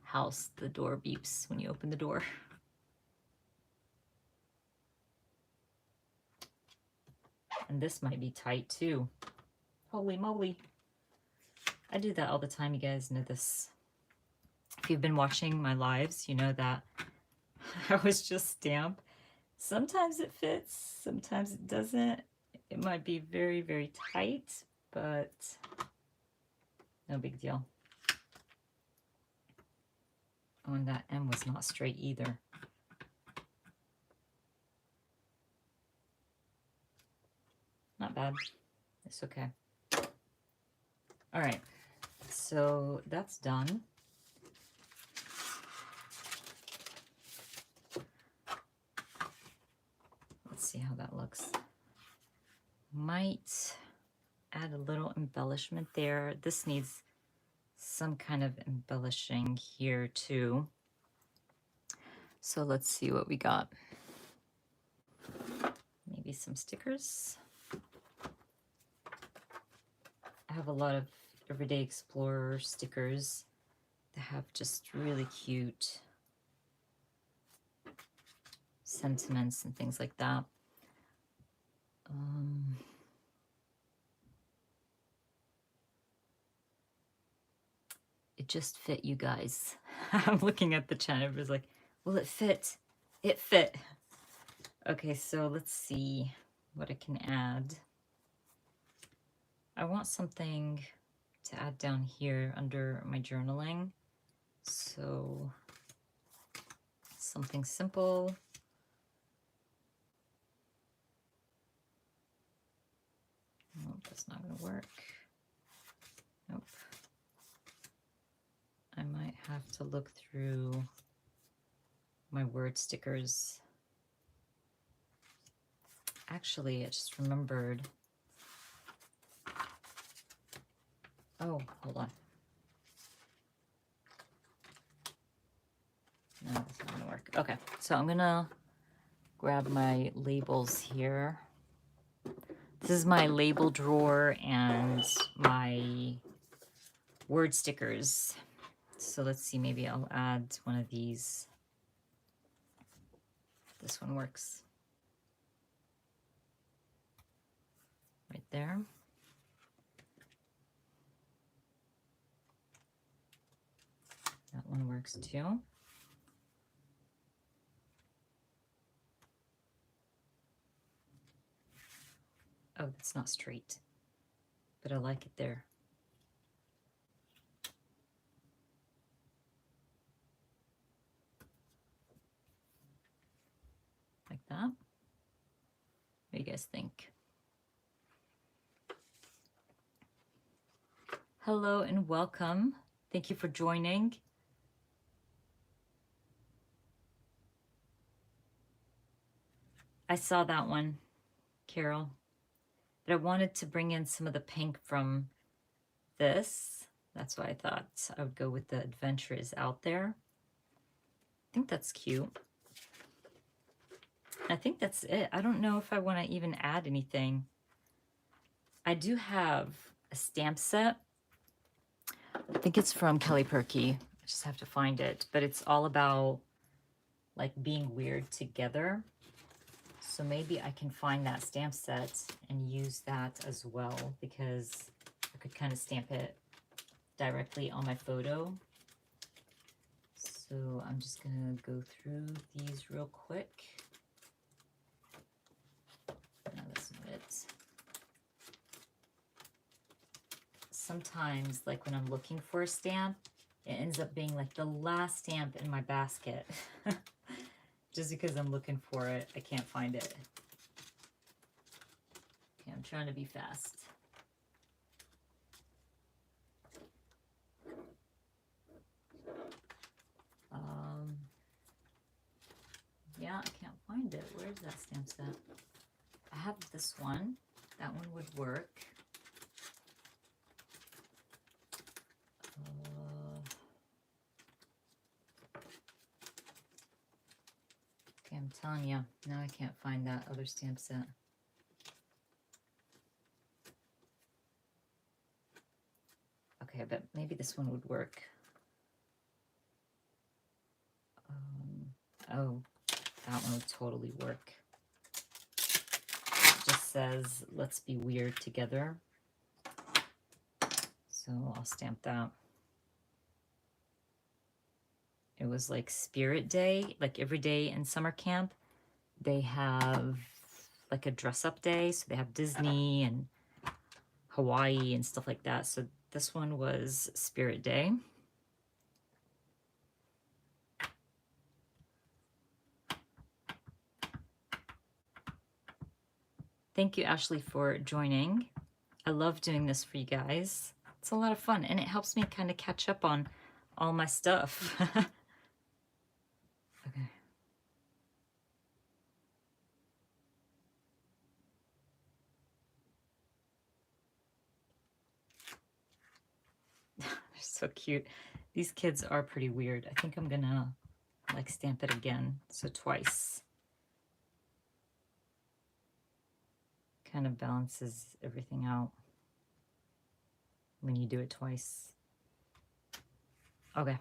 house, the door beeps when you open the door. And this might be tight too. Holy moly. I do that all the time. You guys know this. If you've been watching my lives, you know that I always just stamp. Sometimes it fits, sometimes it doesn't. It might be very, very tight, but no big deal. Oh, and that M was not straight either. Not bad. It's okay. All right, so that's done. Let's see how that looks. Might add a little embellishment there. This needs some kind of embellishing here too. So let's see what we got. Maybe some stickers. I have a lot of Everyday Explorer stickers that have just really cute sentiments and things like that. It just fit, you guys. I'm looking at the chat. Everybody's like, will it fit? It fit. Okay, so let's see what I can add. I want something to add down here under my journaling. So something simple. Nope, that's not going to work. Nope. I might have to look through my word stickers. Actually, I just remembered. Oh, hold on. No, that's not gonna work. Okay, so I'm gonna grab my labels here. This is my label drawer and my word stickers. So let's see, maybe I'll add one of these. This one works. Right there. That one works too. Oh, that's not straight, but I like it there. Like that. What do you guys think? Hello and welcome. Thank you for joining. I saw that one, Carol. But I wanted to bring in some of the pink from this. That's why I thought I would go with the Adventure is Out There. I think that's cute. I think that's it. I don't know if I want to even add anything. I do have a stamp set. I think it's from Kelly Perky. I just have to find it. But it's all about like being weird together. So maybe I can find that stamp set and use that as well, because I could kind of stamp it directly on my photo. So I'm just gonna go through these real quick. No, that's not it. Sometimes, like when I'm looking for a stamp, it ends up being like the last stamp in my basket. Just because I'm looking for it, I can't find it. Okay, I'm trying to be fast. Yeah, I can't find it. Where's that stamp set? I have this one. That one would work. Okay, I'm telling you, now I can't find that other stamp set. Okay, but maybe this one would work. Oh, that one would totally work. It just says, let's be weird together. So I'll stamp that. It was like Spirit Day, like every day in summer camp, they have like a dress up day. So they have Disney and Hawaii and stuff like that. So this one was Spirit Day. Thank you, Ashley, for joining. I love doing this for you guys. It's a lot of fun, and it helps me kind of catch up on all my stuff. Okay. They're so cute. These kids are pretty weird. I think I'm gonna like stamp it again, so twice. Kind of balances everything out when you do it twice. Okay.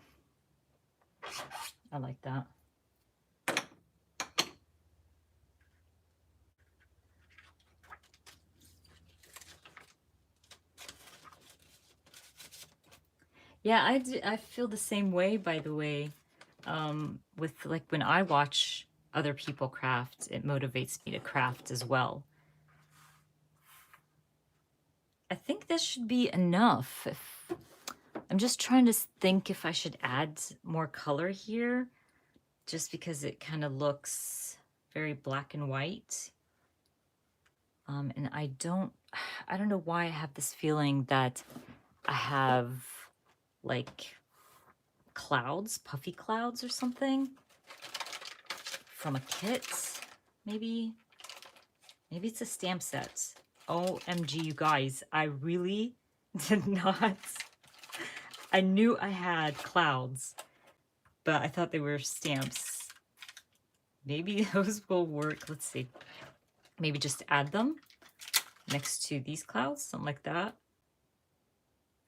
I like that. Yeah, I feel the same way, by the way. With like when I watch other people craft, it motivates me to craft as well. I think this should be enough. I'm just trying to think if I should add more color here, just because it kind of looks very black and white. And I don't know why I have this feeling that I have like clouds, puffy clouds or something from a kit. Maybe it's a stamp set. OMG, you guys, I really did not. I knew I had clouds, but I thought they were stamps. Maybe those will work. Let's see. Maybe just add them next to these clouds, something like that.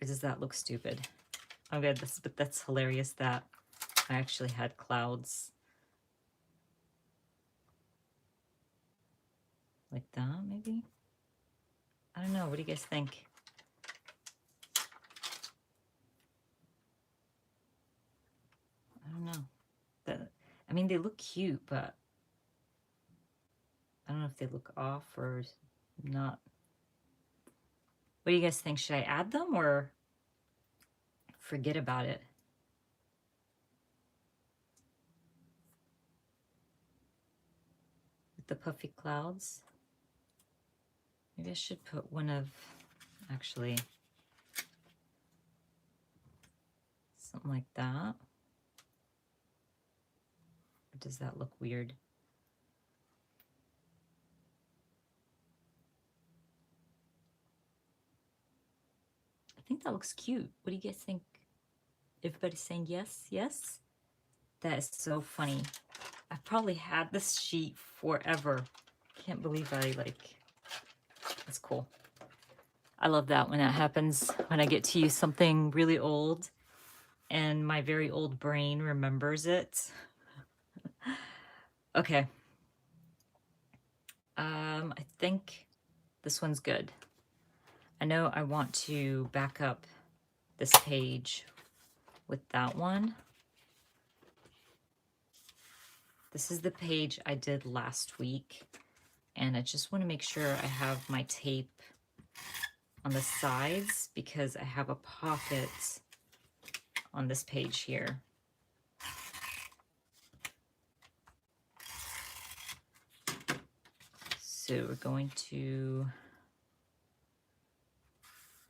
Or does that look stupid? Oh god, but that's hilarious that I actually had clouds. Like that, maybe? I don't know. What do you guys think? I don't know. I mean, they look cute, but I don't know if they look off or not. What do you guys think? Should I add them or forget about it? With the puffy clouds? Maybe I should put one of, actually, something like that. Or does that look weird? I think that looks cute. What do you guys think? Everybody's saying yes, yes? That is so funny. I've probably had this sheet forever. Can't believe that's cool. I love that when that happens, when I get to use something really old and my very old brain remembers it. Okay. I think this one's good. I know I want to back up this page with that one. This is the page I did last week, and I just want to make sure I have my tape on the sides because I have a pocket on this page here. So we're going to,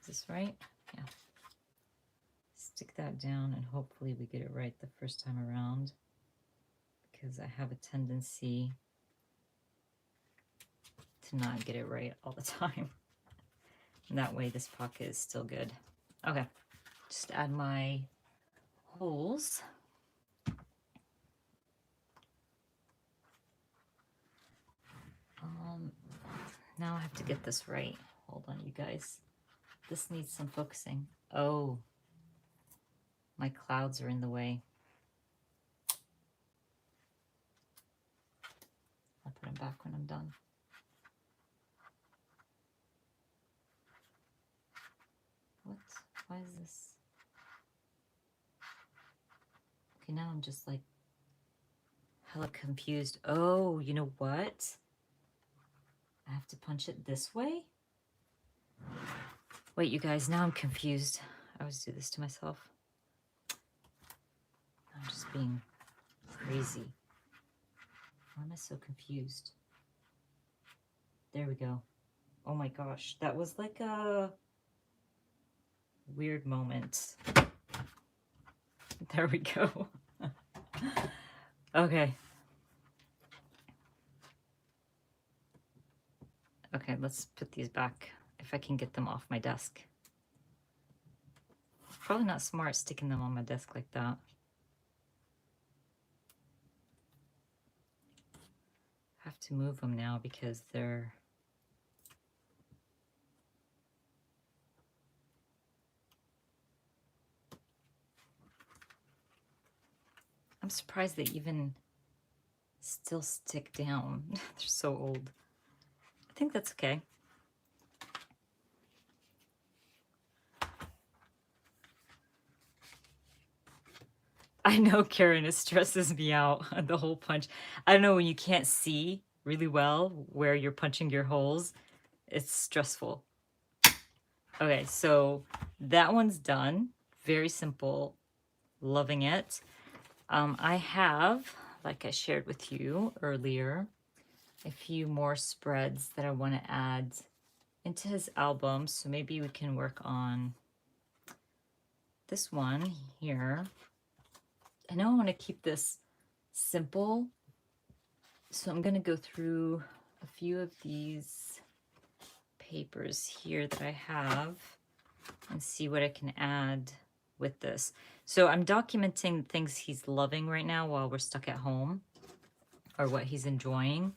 is this right? Yeah. Stick that down and hopefully we get it right the first time around, because I have a tendency to not get it right all the time. And that way this pocket is still good. Okay, just add my holes. Now I have to get this right. Hold on, you guys. This needs some focusing. Oh, my clouds are in the way. I'll put them back when I'm done. What? Why is this? Okay, now I'm just like hella confused. Oh, you know what? I have to punch it this way? Wait, you guys, now I'm confused. I always do this to myself. I'm just being crazy. Why am I so confused? There we go. Oh my gosh, that was like a weird moment. There we go. Okay. Okay, let's put these back if I can get them off my desk. Probably not smart sticking them on my desk like that. I have to move them now because they're... I'm surprised they even still stick down. They're so old. I think that's okay. I know, Karen, it stresses me out, the hole punch. I don't know, when you can't see really well where you're punching your holes, it's stressful. Okay, so that one's done. Very simple. Loving it. I have, like I shared with you earlier, a few more spreads that I want to add into his album. So maybe we can work on this one here. I know I want to keep this simple, so I'm going to go through a few of these papers here that I have and see what I can add with this. So I'm documenting things he's loving right now while we're stuck at home, or what he's enjoying.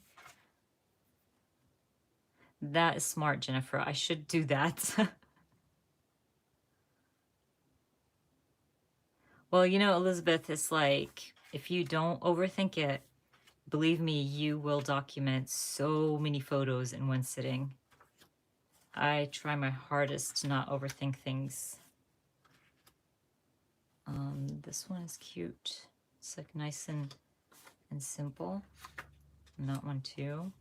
That is smart, Jennifer. I should do that. Well, you know, Elizabeth, it's like, if you don't overthink it, believe me, you will document so many photos in one sitting. I try my hardest to not overthink things. This one is cute. It's like nice and simple. And that one too.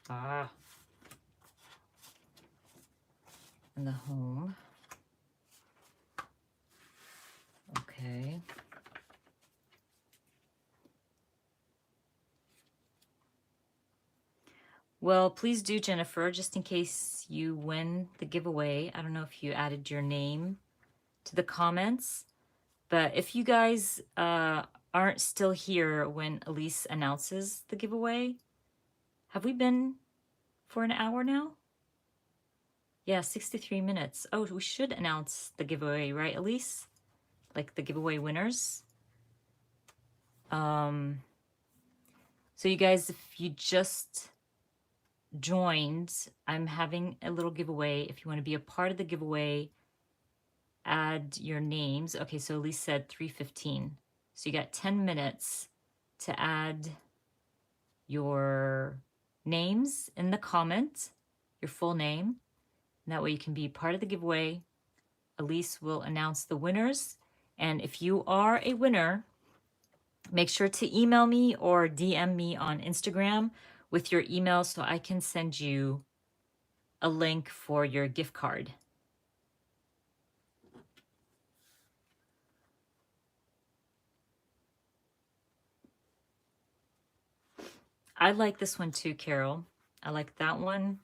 Ah. And the home. Okay. Well, please do, Jennifer, just in case you win the giveaway. I don't know if you added your name to the comments, but if you guys aren't still here when Elise announces the giveaway, have we been for an hour now? Yeah, 63 minutes. Oh, we should announce the giveaway, right, Elise? Like the giveaway winners. So you guys, if you just joined, I'm having a little giveaway. If you want to be a part of the giveaway, add your names. Okay, so Elise said 3:15. So you got 10 minutes to add your names in the comment, your full name. And that way you can be part of the giveaway. Elise will announce the winners. And if you are a winner, make sure to email me or DM me on Instagram with your email so I can send you a link for your gift card. I like this one too, Carol. I like that one.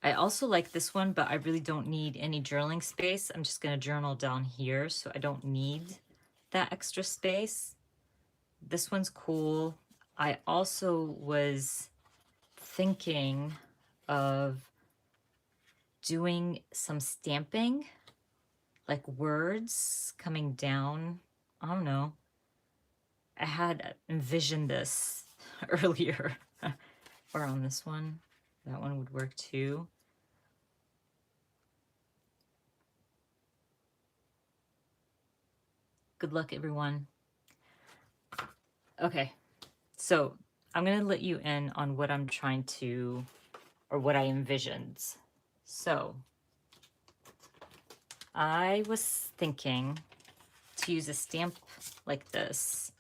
I also like this one, but I really don't need any journaling space. I'm just going to journal down here, so I don't need that extra space. This one's cool. I also was thinking of doing some stamping, like words coming down. I don't know. I had envisioned this earlier. Or on this one. That one would work too. Good luck, everyone. Okay, so I'm going to let you in on what I'm trying to, or what I envisioned. So I was thinking to use a stamp like this,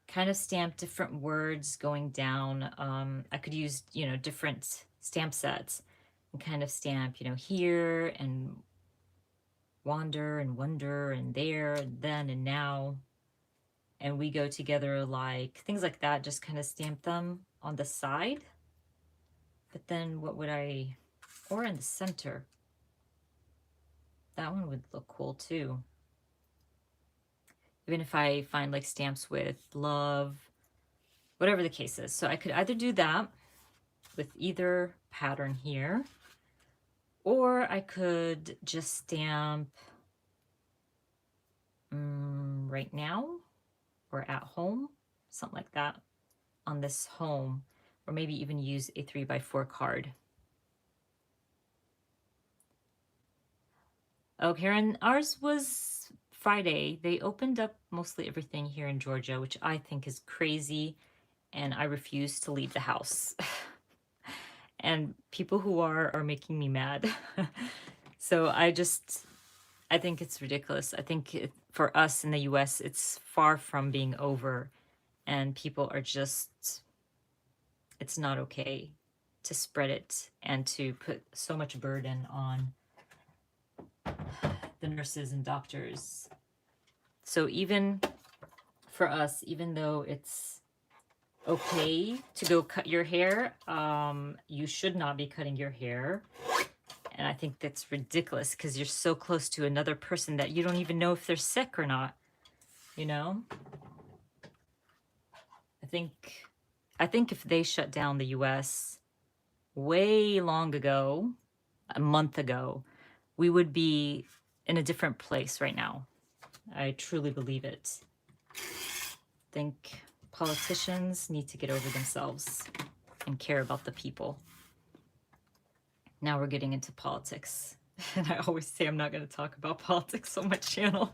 kind of stamp different words going down. I could use, different stamp sets and kind of stamp, here and wander and wonder and there and then and now. And we go together, like things like that, just kind of stamp them on the side. But then what would I, or in the center? That one would look cool too. Even if I find like stamps with love, whatever the case is. So I could either do that with either pattern here, or I could just stamp right now or at home, something like that on this home, or maybe even use a 3x4 card. Oh, Karen, ours was Friday. They opened up mostly everything here in Georgia, which I think is crazy, and I refuse to leave the house. And people who are making me mad. So I think it's ridiculous. I think for us in the US, it's far from being over, and people are just, it's not okay to spread it and to put so much burden on the nurses and doctors. So even for us, even though it's okay to go cut your hair, you should not be cutting your hair. And I think that's ridiculous because you're so close to another person that you don't even know if they're sick or not, you know? I think if they shut down the US way long ago, a month ago, we would be in a different place right now. I truly believe it. I think politicians need to get over themselves and care about the people. Now we're getting into politics. And I always say I'm not going to talk about politics on my channel.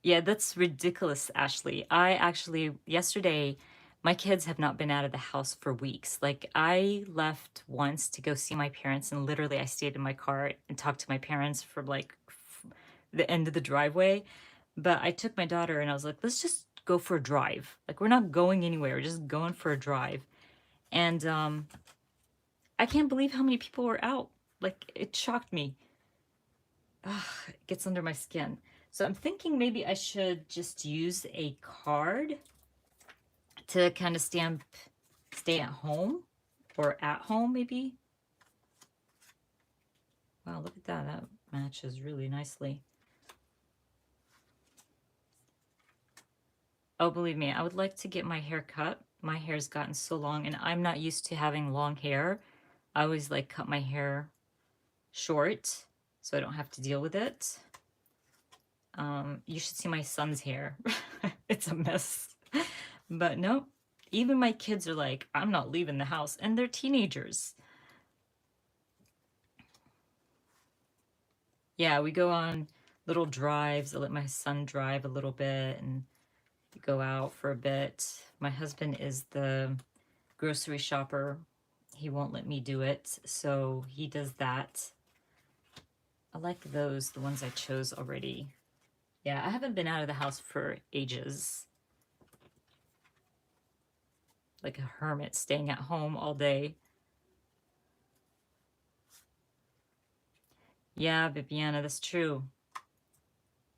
Yeah, that's ridiculous, Ashley. I actually, yesterday, my kids have not been out of the house for weeks. Like, I left once to go see my parents, and literally I stayed in my car and talked to my parents for like the end of the driveway. But I took my daughter and I was like, let's just go for a drive. Like, we're not going anywhere, we're just going for a drive. And I can't believe how many people were out. Like, it shocked me. Ugh, it gets under my skin. So I'm thinking maybe I should just use a card to kind of stamp stay at home or at home maybe. Wow, look at that. That matches really nicely. Oh, believe me, I would like to get my hair cut. My hair's gotten so long and I'm not used to having long hair. I always like cut my hair short so I don't have to deal with it. You should see my son's hair. It's a mess. But no, even my kids are like, I'm not leaving the house, and they're teenagers. Yeah, we go on little drives. I let my son drive a little bit and go out for a bit. My husband is the grocery shopper. He won't let me do it, so he does that. I like those, the ones I chose already. Yeah, I haven't been out of the house for ages. Like a hermit staying at home all day. Yeah, Bibiana, that's true.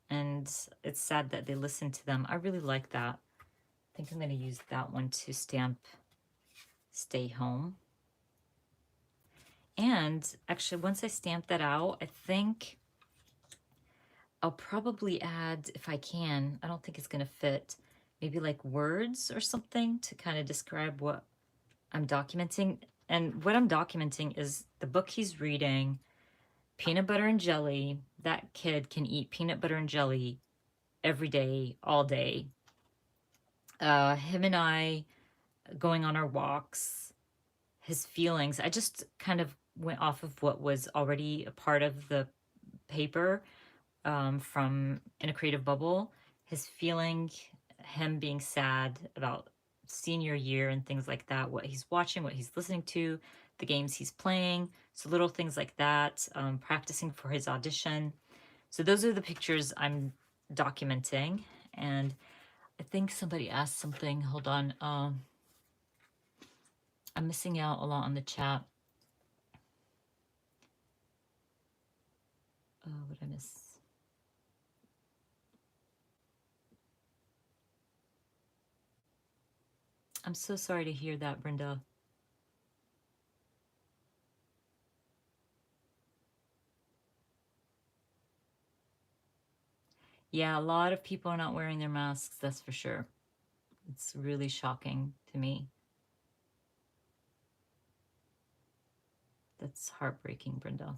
And it's sad that they listen to them. I really like that. I think I'm going to use that one to stamp stay home. And actually, once I stamp that out, I think I'll probably add, if I can, I don't think it's going to fit, maybe like words or something to kind of describe what I'm documenting. And what I'm documenting is the book he's reading, peanut butter and jelly. That kid can eat peanut butter and jelly every day, all day. Him and I going on our walks, his feelings. I just kind of went off of what was already a part of the paper from In a Creative Bubble. His feeling, him being sad about senior year and things like that, what he's watching, what he's listening to, the games he's playing. So little things like that, practicing for his audition. So those are the pictures I'm documenting. And I think somebody asked something. Hold on. I'm missing out a lot on the chat. What did I miss? I'm so sorry to hear that, Brenda. Yeah, a lot of people are not wearing their masks, that's for sure. It's really shocking to me. That's heartbreaking, Brenda.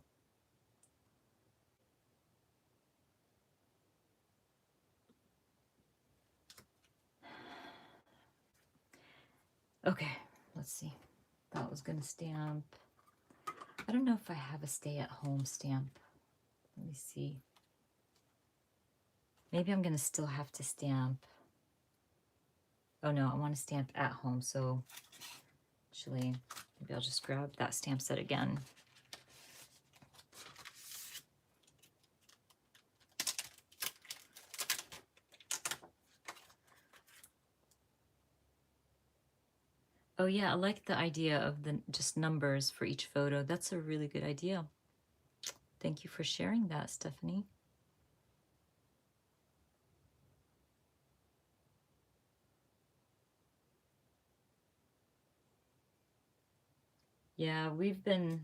Okay, let's see. That was gonna stamp. I don't know if I have a stay at home stamp. Let me see. Maybe I'm gonna still have to stamp. Oh no, I want to stamp at home, so actually maybe I'll just grab that stamp set again. Oh yeah, I like the idea of the just numbers for each photo. That's a really good idea. Thank you for sharing that, Stephanie. Yeah, we've been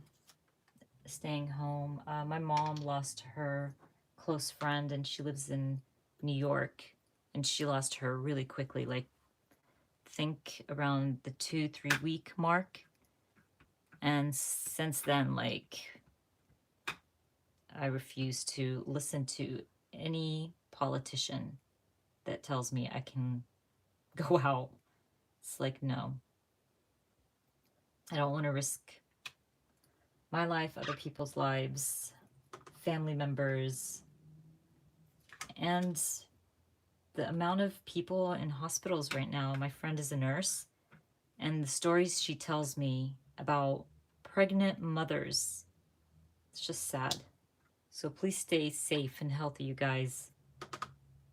staying home. My mom lost her close friend, and she lives in New York, and she lost her really quickly, like think around the 2-3 week mark. And since then, like, I refuse to listen to any politician that tells me I can go out. It's like, no, I don't want to risk my life, other people's lives, family members, and the amount of people in hospitals right now. My friend is a nurse, and the stories she tells me about pregnant mothers, it's just sad. So please stay safe and healthy, you guys,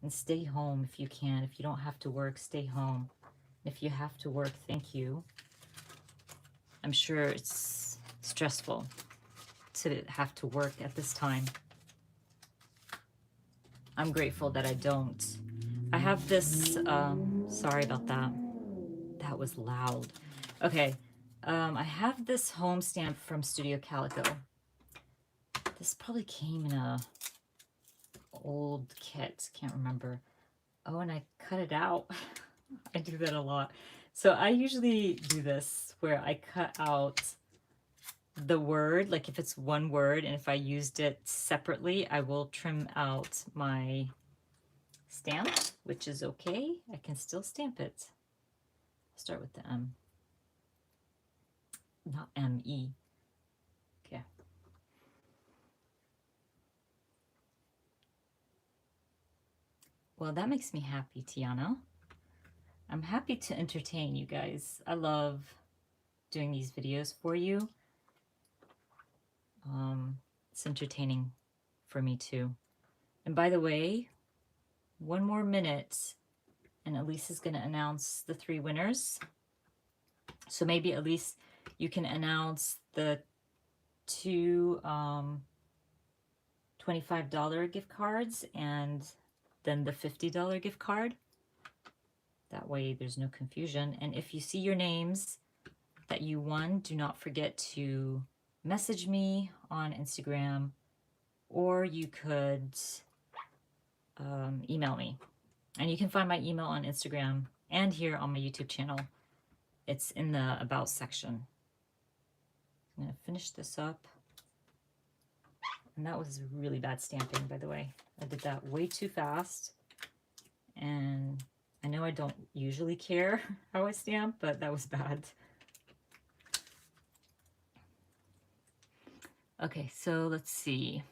and stay home if you can. If you don't have to work, stay home. If you have to work, thank you. I'm sure it's stressful to have to work at this time. I'm grateful that I don't. I have this, sorry about that. That was loud. Okay, I have this home stamp from Studio Calico. This probably came in a old kit, can't remember. Oh, and I cut it out. I do that a lot. So I usually do this where I cut out the word, like if it's one word, and if I used it separately, I will trim out my stamp, which is okay. I can still stamp it. Start with the M, not M-E. Okay. Well, that makes me happy, Tiana. I'm happy to entertain you guys. I love doing these videos for you. It's entertaining for me too. And by the way, one more minute and Elise is going to announce the 3 winners. So maybe at least you can announce the 2 $25 gift cards and then the $50 gift card. That way there's no confusion. And if you see your names that you won, do not forget to message me on Instagram, or you could email me. And you can find my email on Instagram and here on my YouTube channel. It's in the About section. I'm going to finish this up. And that was really bad stamping, by the way. I did that way too fast. And I know I don't usually care how I stamp, but that was bad. Okay, so let's see.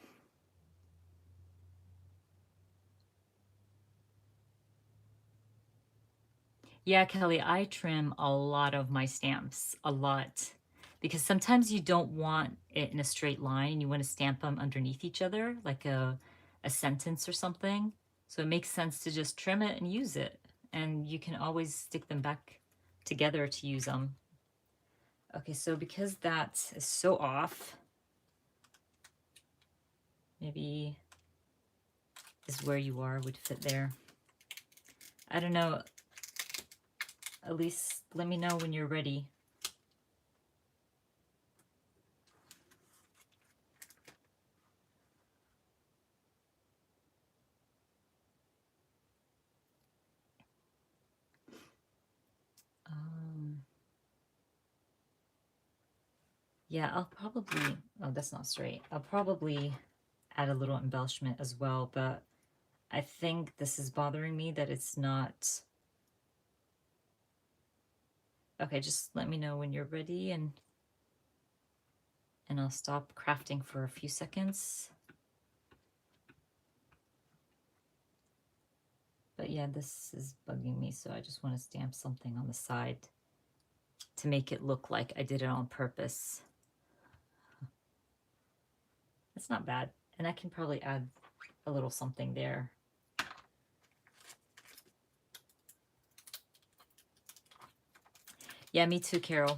Yeah, Kelly, I trim a lot of my stamps, a lot. because sometimes you don't want it in a straight line. You want to stamp them underneath each other, like a sentence or something. So it makes sense to just trim it and use it. And you can always stick them back together to use them. Okay, so because that is so off, maybe is where you are would fit there. I don't know. At least let me know when you're ready. Yeah, I'll probably, oh, that's not straight. I'll probably add a little embellishment as well, but I think this is bothering me that it's not. Okay, just let me know when you're ready and I'll stop crafting for a few seconds. But yeah, this is bugging me, so I just want to stamp something on the side to make it look like I did it on purpose. It's not bad. And I can probably add a little something there. Yeah, me too, Carol.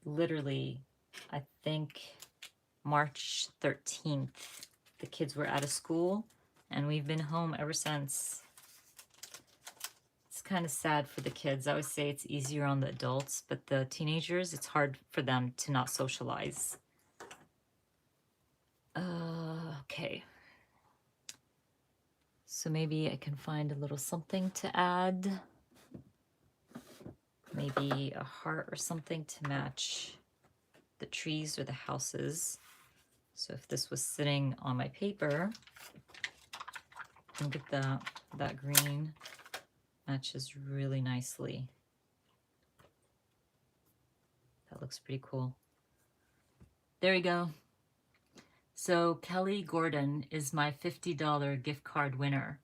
Literally, I think March 13th, the kids were out of school and we've been home ever since. It's kind of sad for the kids. I always say it's easier on the adults, but the teenagers, it's hard for them to not socialize. Okay. So maybe I can find a little something to add. Maybe a heart or something to match the trees or the houses. So if this was sitting on my paper, look at that green matches really nicely. That looks pretty cool. There we go. So Kelly Gordon is my $50 gift card winner.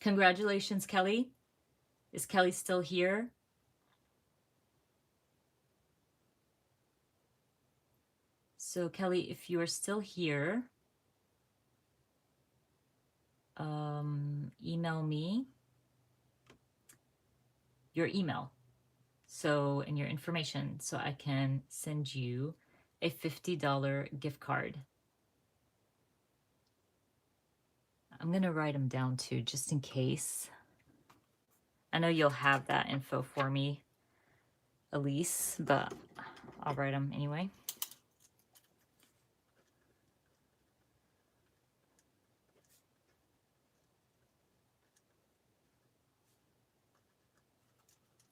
Congratulations, Kelly. Is Kelly still here? So Kelly, if you are still here, email me your email and your information so I can send you a $50 gift card. I'm going to write them down too, just in case. I know you'll have that info for me, Elise, but I'll write them anyway.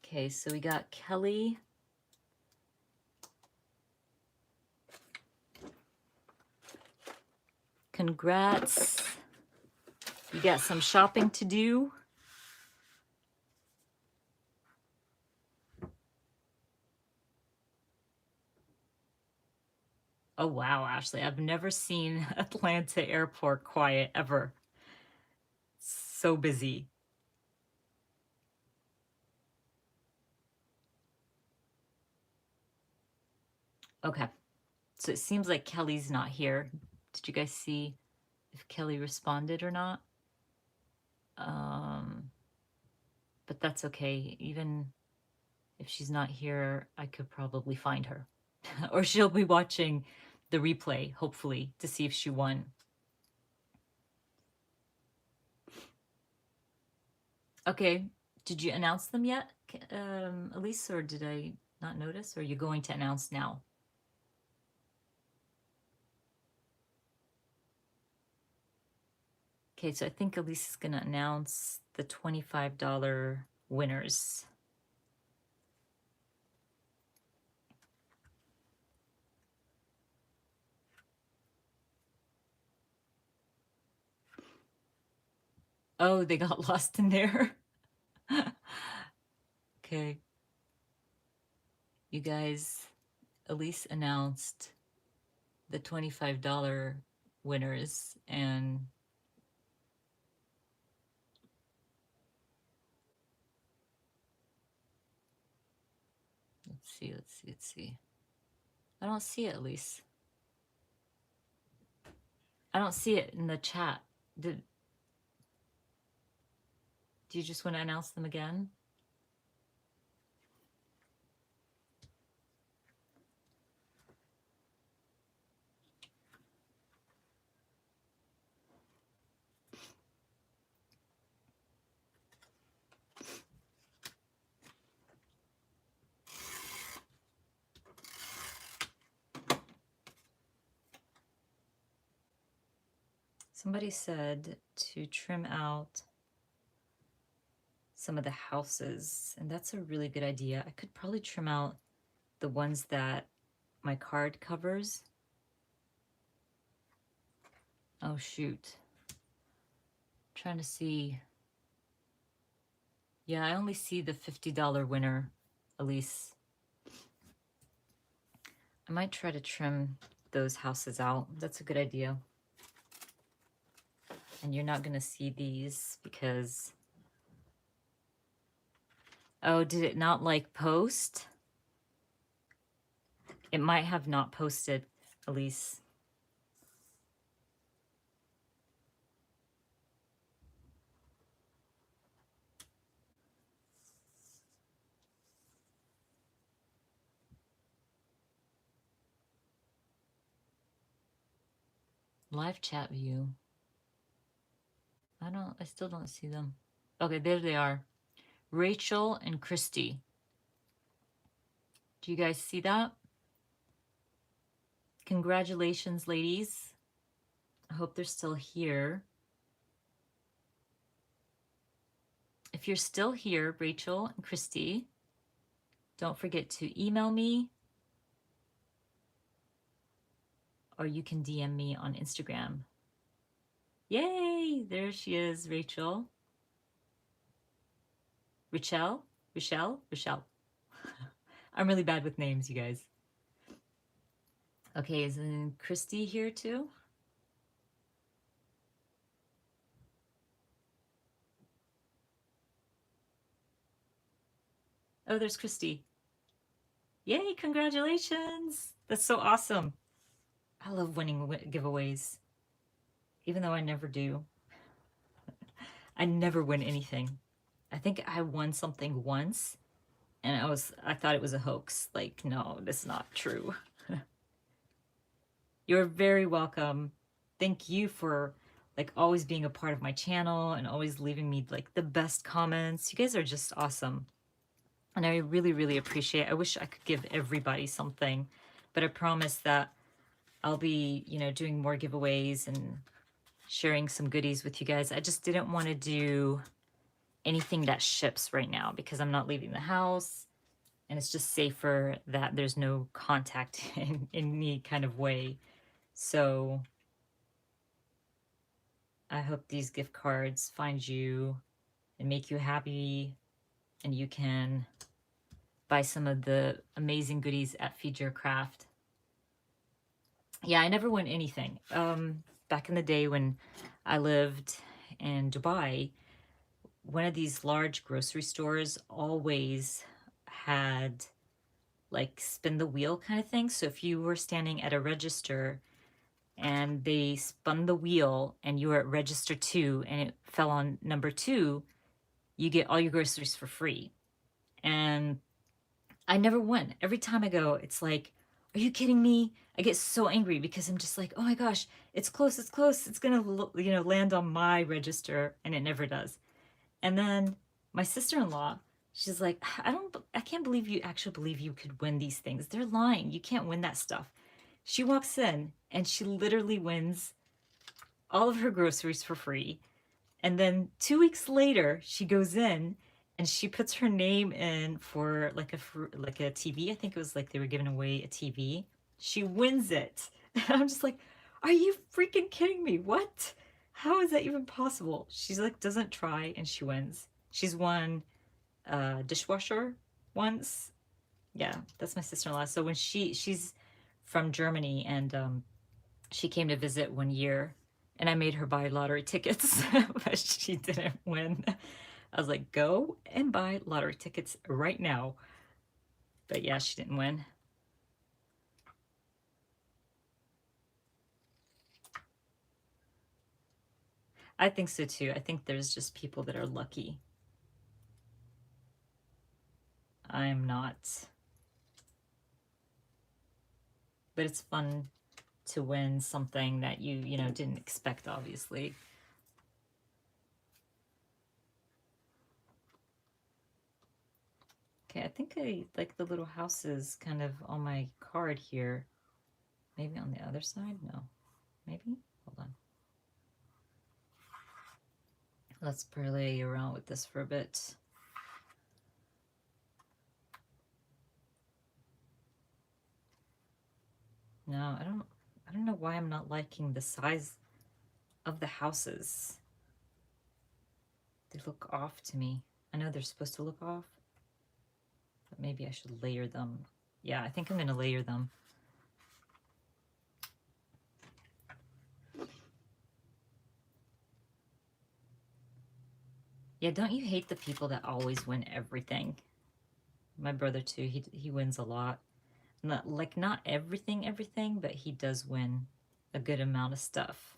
Okay, so we got Kelly. Congrats. You got some shopping to do. Oh, wow, Ashley. I've never seen Atlanta Airport quiet ever. So busy. Okay. So it seems like Kelly's not here. Did you guys see if Kelly responded or not? But that's okay. Even if she's not here, I could probably find her. Or she'll be watching the replay, hopefully, to see if she won. Okay. Did you announce them yet, Elise, or did I not notice? Or are you going to announce now? Okay, so I think Elise is going to announce the $25 winners. Oh, they got lost in there. Okay. You guys, Elise announced the $25 winners, and let's let's see. I don't see it, Elise. I don't see it in the chat. Do you just want to announce them again? Somebody said to trim out some of the houses, and that's a really good idea. I could probably trim out the ones that my card covers. Oh shoot. I'm trying to see. Yeah, I only see the $50 winner, Elise. I might try to trim those houses out. That's a good idea. And you're not going to see these because... Oh, did it not like post? It might have not posted, Elise. Live chat view. I still don't see them. Okay, there they are. Rachel and Christy. Do you guys see that? Congratulations, ladies. I hope they're still here. If you're still here, Rachel and Christy, don't forget to email me, or you can DM me on Instagram. Yay! There she is, Rachel. Rochelle? Rochelle. I'm really bad with names, you guys. Okay, is Christy here too? Oh, there's Christy. Yay, congratulations! That's so awesome. I love winning giveaways, even though I never do. I never win anything. I think I won something once, and I thought it was a hoax. Like, no, that's not true. You're very welcome. Thank you for like always being a part of my channel and always leaving me like the best comments. You guys are just awesome. And I really, really appreciate it. I wish I could give everybody something, but I promise that I'll be, doing more giveaways and sharing some goodies with you guys. I just didn't want to do anything that ships right now because I'm not leaving the house, and it's just safer that there's no contact in any kind of way. So I hope these gift cards find you and make you happy, and you can buy some of the amazing goodies at Feed Your Craft. Yeah, I never won anything. Back in the day when I lived in Dubai, one of these large grocery stores always had like spin the wheel kind of thing. So if you were standing at a register and they spun the wheel and you were at register 2 and it fell on number 2, you get all your groceries for free. And I never win. Every time I go, it's like, are you kidding me? I get so angry because I'm just like, oh my gosh, it's close, it's close. It's gonna, land on my register, and it never does. And then my sister-in-law, she's like, I can't believe you actually believe you could win these things. They're lying. You can't win that stuff. She walks in and she literally wins all of her groceries for free. And then 2 weeks later, she goes in and she puts her name in for like a TV. I think it was like they were giving away a TV. She wins it. And I'm just like, are you freaking kidding me? What? How is that even possible? She's like, doesn't try, and she wins. She's won dishwasher once. Yeah, that's my sister-in-law. So when she's from Germany, and she came to visit one year, and I made her buy lottery tickets, but she didn't win. I was like, go and buy lottery tickets right now. But yeah, she didn't win. I think so too. I think there's just people that are lucky. I'm not. But it's fun to win something that you know, didn't expect, obviously. Okay, I think I like the little houses kind of on my card here. Maybe on the other side? No. Maybe? Hold on. Let's play around with this for a bit. No, I don't know why I'm not liking the size of the houses. They look off to me. I know they're supposed to look off, but maybe I should layer them. Yeah, I think I'm going to layer them. Yeah, don't you hate the people that always win everything? My brother too, he wins a lot. Not everything, but he does win a good amount of stuff.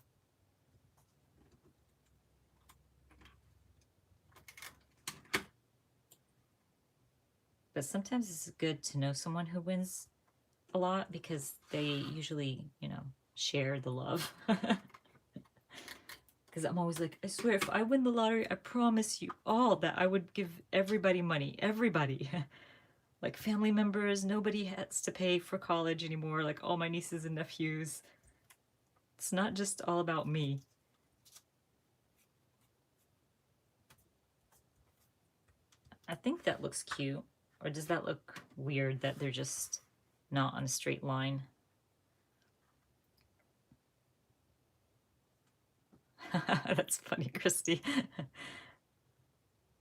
But sometimes it's good to know someone who wins a lot because they usually, you know, share the love. Because I'm always like, I swear, if I win the lottery, I promise you all that I would give everybody money. Everybody. Like family members, nobody has to pay for college anymore. Like all my nieces and nephews. It's not just all about me. I think that looks cute. Or does that look weird that they're just not on a straight line? That's funny, Christy.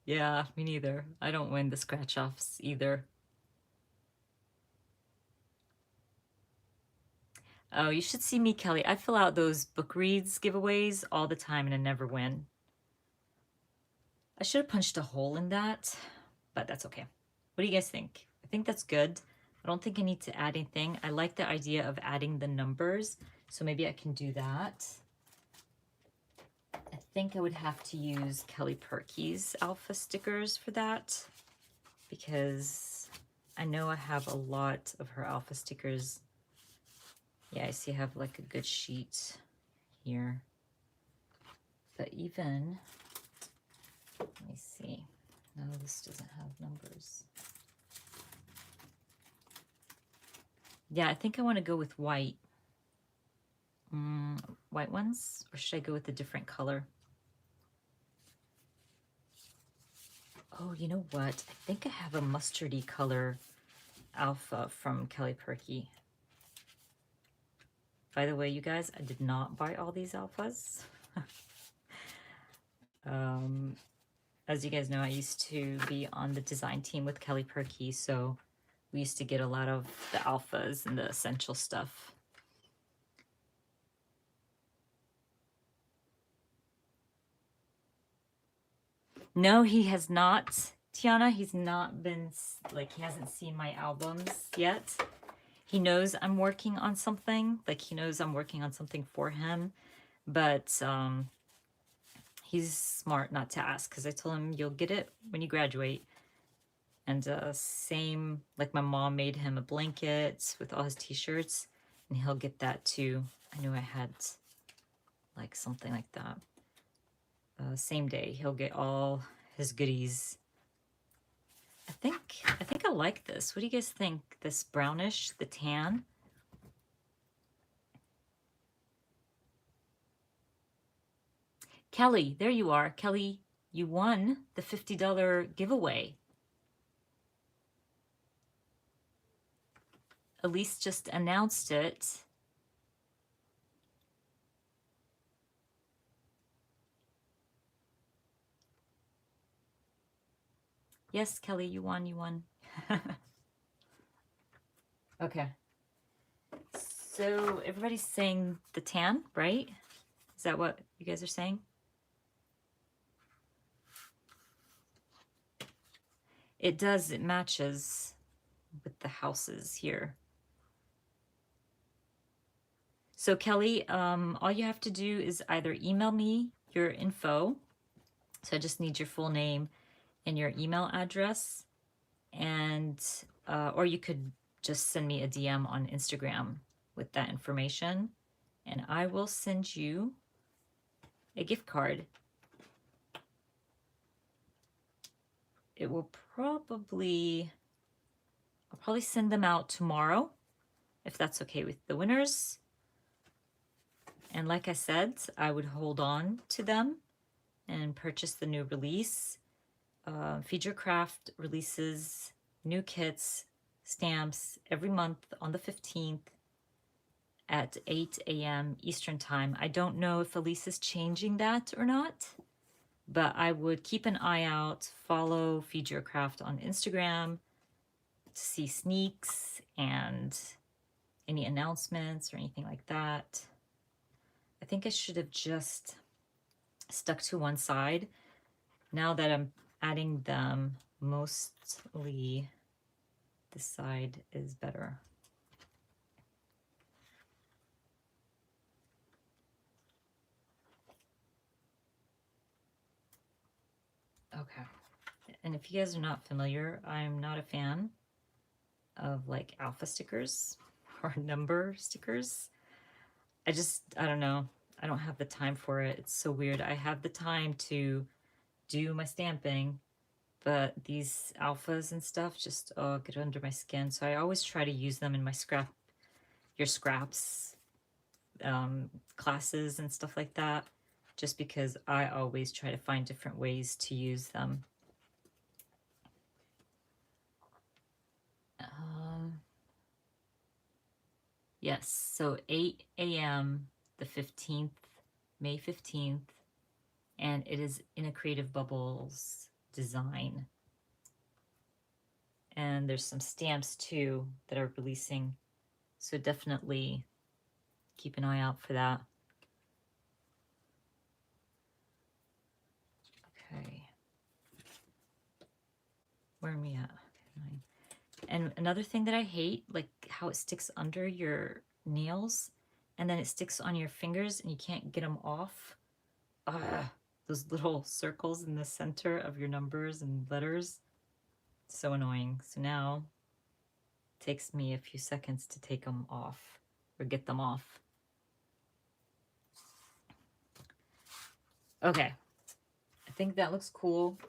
Yeah, me neither. I don't win the scratch-offs either. Oh, you should see me, Kelly. I fill out those book reads giveaways all the time and I never win. I should have punched a hole in that, but that's okay. What do you guys think? I think that's good. I don't think I need to add anything. I like the idea of adding the numbers, so maybe I can do that. I think I would have to use Kelly Perky's alpha stickers for that because I know I have a lot of her alpha stickers. Yeah, I see I have like a good sheet here. But even, let me see. No, this doesn't have numbers. Yeah, I think I want to go with white. White ones? Or should I go with a different color? Oh, you know what? I think I have a mustardy color alpha from Kelly Perky. By the way, you guys, I did not buy all these alphas. As you guys know, I used to be on the design team with Kelly Perky, so we used to get a lot of the alphas and the essential stuff. No, he has not, Tiana. He's not been, like, he hasn't seen my albums yet. He knows I'm working on something. Like, he knows I'm working on something for him. But he's smart not to ask because I told him you'll get it when you graduate. And same, like my mom made him a blanket with all his t-shirts, and he'll get that too. I knew I had like something like that. Same day, he'll get all his goodies. I think I like this. What do you guys think? This brownish, the tan. Kelly, there you are. Kelly, you won the $50 giveaway. Elise just announced it. Yes, Kelly, you won, you won. Okay. So everybody's saying the tan, right? Is that what you guys are saying? It does, it matches. with the houses here. So Kelly, all you have to do is either email me your info. So I just need your full name and your email address, and or you could just send me a DM on Instagram with that information, and I will send you a gift card. It will probably, I'll probably send them out tomorrow, if that's okay with the winners. And like I said, I would hold on to them and purchase the new release. Feed Your Craft releases new kits, stamps every month on the 15th at 8 a.m. Eastern Time. I don't know if Elise is changing that or not, but I would keep an eye out, follow Feed Your Craft on Instagram to see sneaks and any announcements or anything like that. I think I should have just stuck to one side. Now that I'm adding them, mostly this side is better. Okay. And if you guys are not familiar, I'm not a fan of like alpha stickers or number stickers. I don't know. I don't have the time for it. It's so weird. I have the time to do my stamping, but these alphas and stuff just get under my skin. So I always try to use them in my scraps classes and stuff like that, just because I always try to find different ways to use them. Yes, so 8 a.m. the 15th, May 15th, and it is in a Creative Bubbles design. And there's some stamps too that are releasing, so definitely keep an eye out for that. Okay. Where am we at? Okay, 9. And another thing that I hate, like how it sticks under your nails and then it sticks on your fingers and you can't get them off. Those little circles in the center of your numbers and letters. So annoying. So now it takes me a few seconds to take them off or get them off. Okay. I think that looks cool.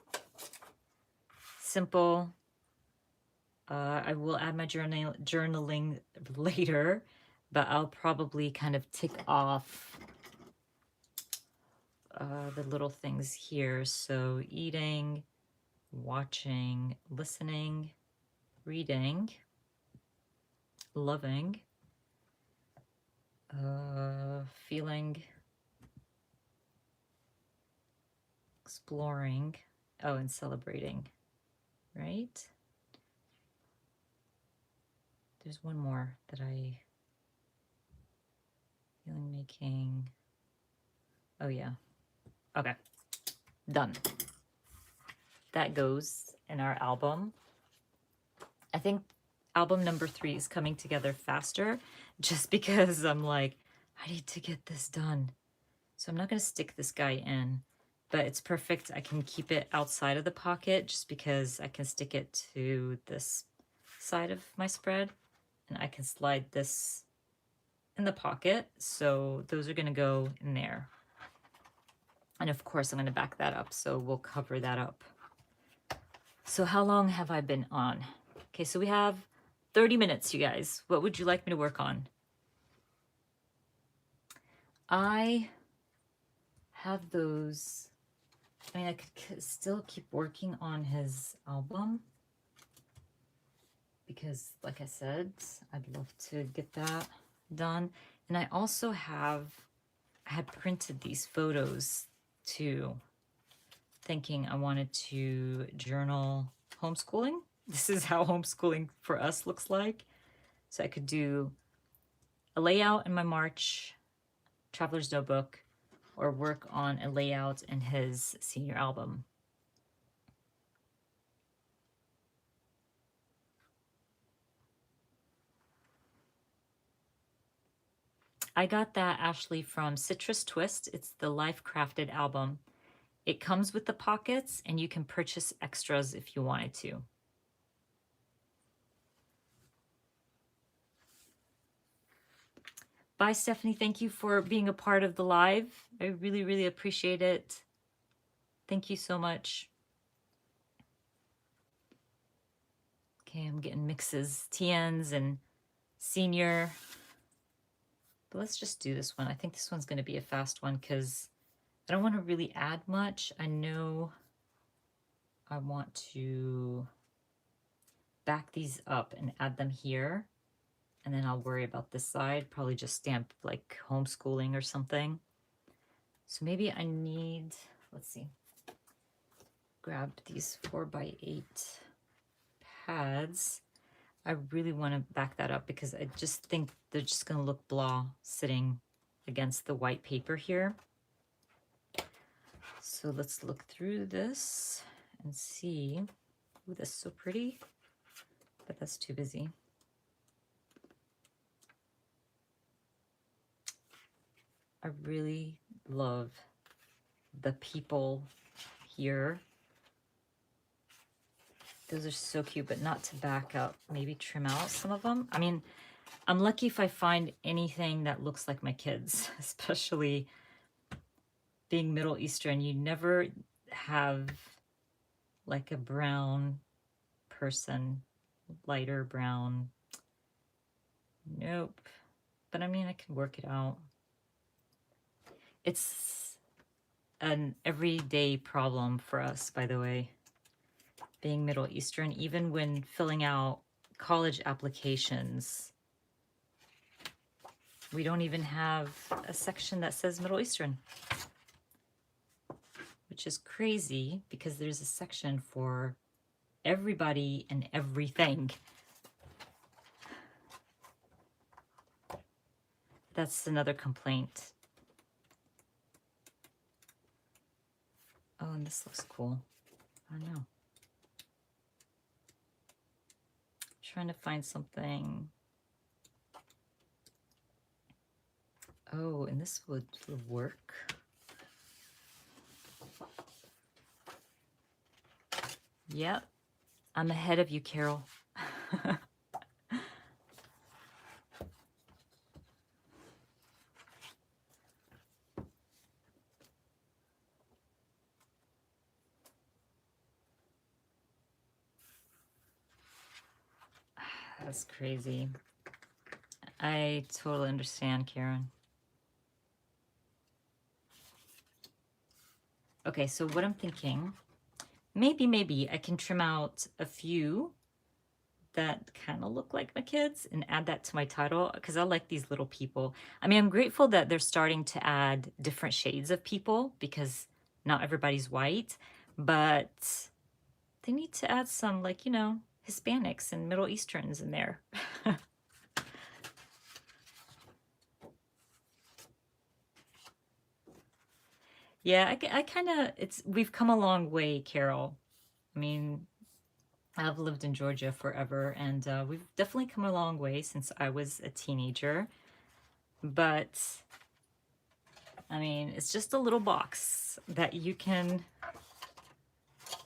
Simple. I will add my journaling later, but I'll probably kind of tick off the little things here. So eating, watching, listening, reading, loving, feeling, exploring, oh, and celebrating, right? There's one more that feeling, making, oh yeah, okay, done. That goes in our album. I think album number 3 is coming together faster just because I'm like, I need to get this done. So I'm not going to stick this guy in, but it's perfect. I can keep it outside of the pocket just because I can stick it to this side of my spread and I can slide this in the pocket. So those are going to go in there. And of course, I'm going to back that up. So we'll cover that up. So how long have I been on? Okay, so we have 30 minutes, you guys. What would you like me to work on? I have those. I mean, I could still keep working on his album because, like I said, I'd love to get that done. And I also I had printed these photos too, thinking I wanted to journal homeschooling. This is how homeschooling for us looks like. So I could do a layout in my March Traveler's Notebook or work on a layout in his senior album. I got that, Ashley, from Citrus Twist. It's the Life Crafted album. It comes with the pockets, and you can purchase extras if you wanted to. Bye, Stephanie. Thank you for being a part of the live. I really, really appreciate it. Thank you so much. Okay, I'm getting mixes, TNs and senior. But let's just do this one. I think this one's going to be a fast one because I don't want to really add much. I know I want to back these up and add them here. And then I'll worry about this side. Probably just stamp like homeschooling or something. So maybe I need, let's see, grabbed these 4x8 pads. I really want to back that up because I just think they're just going to look blah sitting against the white paper here. So let's look through this and see. Ooh, that's so pretty, but that's too busy. I really love the people here. Those are so cute, but not to back up. Maybe trim out some of them. I mean, I'm lucky if I find anything that looks like my kids, especially being Middle Eastern. You never have like a brown person, lighter brown. Nope. But I mean, I can work it out. It's an everyday problem for us, by the way, being Middle Eastern, even when filling out college applications. We don't even have a section that says Middle Eastern, which is crazy because there's a section for everybody and everything. That's another complaint. Oh, and this looks cool. I don't know. Trying to find something. Oh, and this would work. Yep. I'm ahead of you, Carol. That's crazy. I totally understand, Karen. Okay, so what I'm thinking, maybe I can trim out a few that kind of look like my kids and add that to my title because I like these little people. I mean, I'm grateful that they're starting to add different shades of people because not everybody's white, but they need to add some, like, you know, Hispanics and Middle Easterns in there. Yeah, I kind of, we've come a long way, Carol. I mean, I've lived in Georgia forever, and we've definitely come a long way since I was a teenager. But, I mean, it's just a little box that you can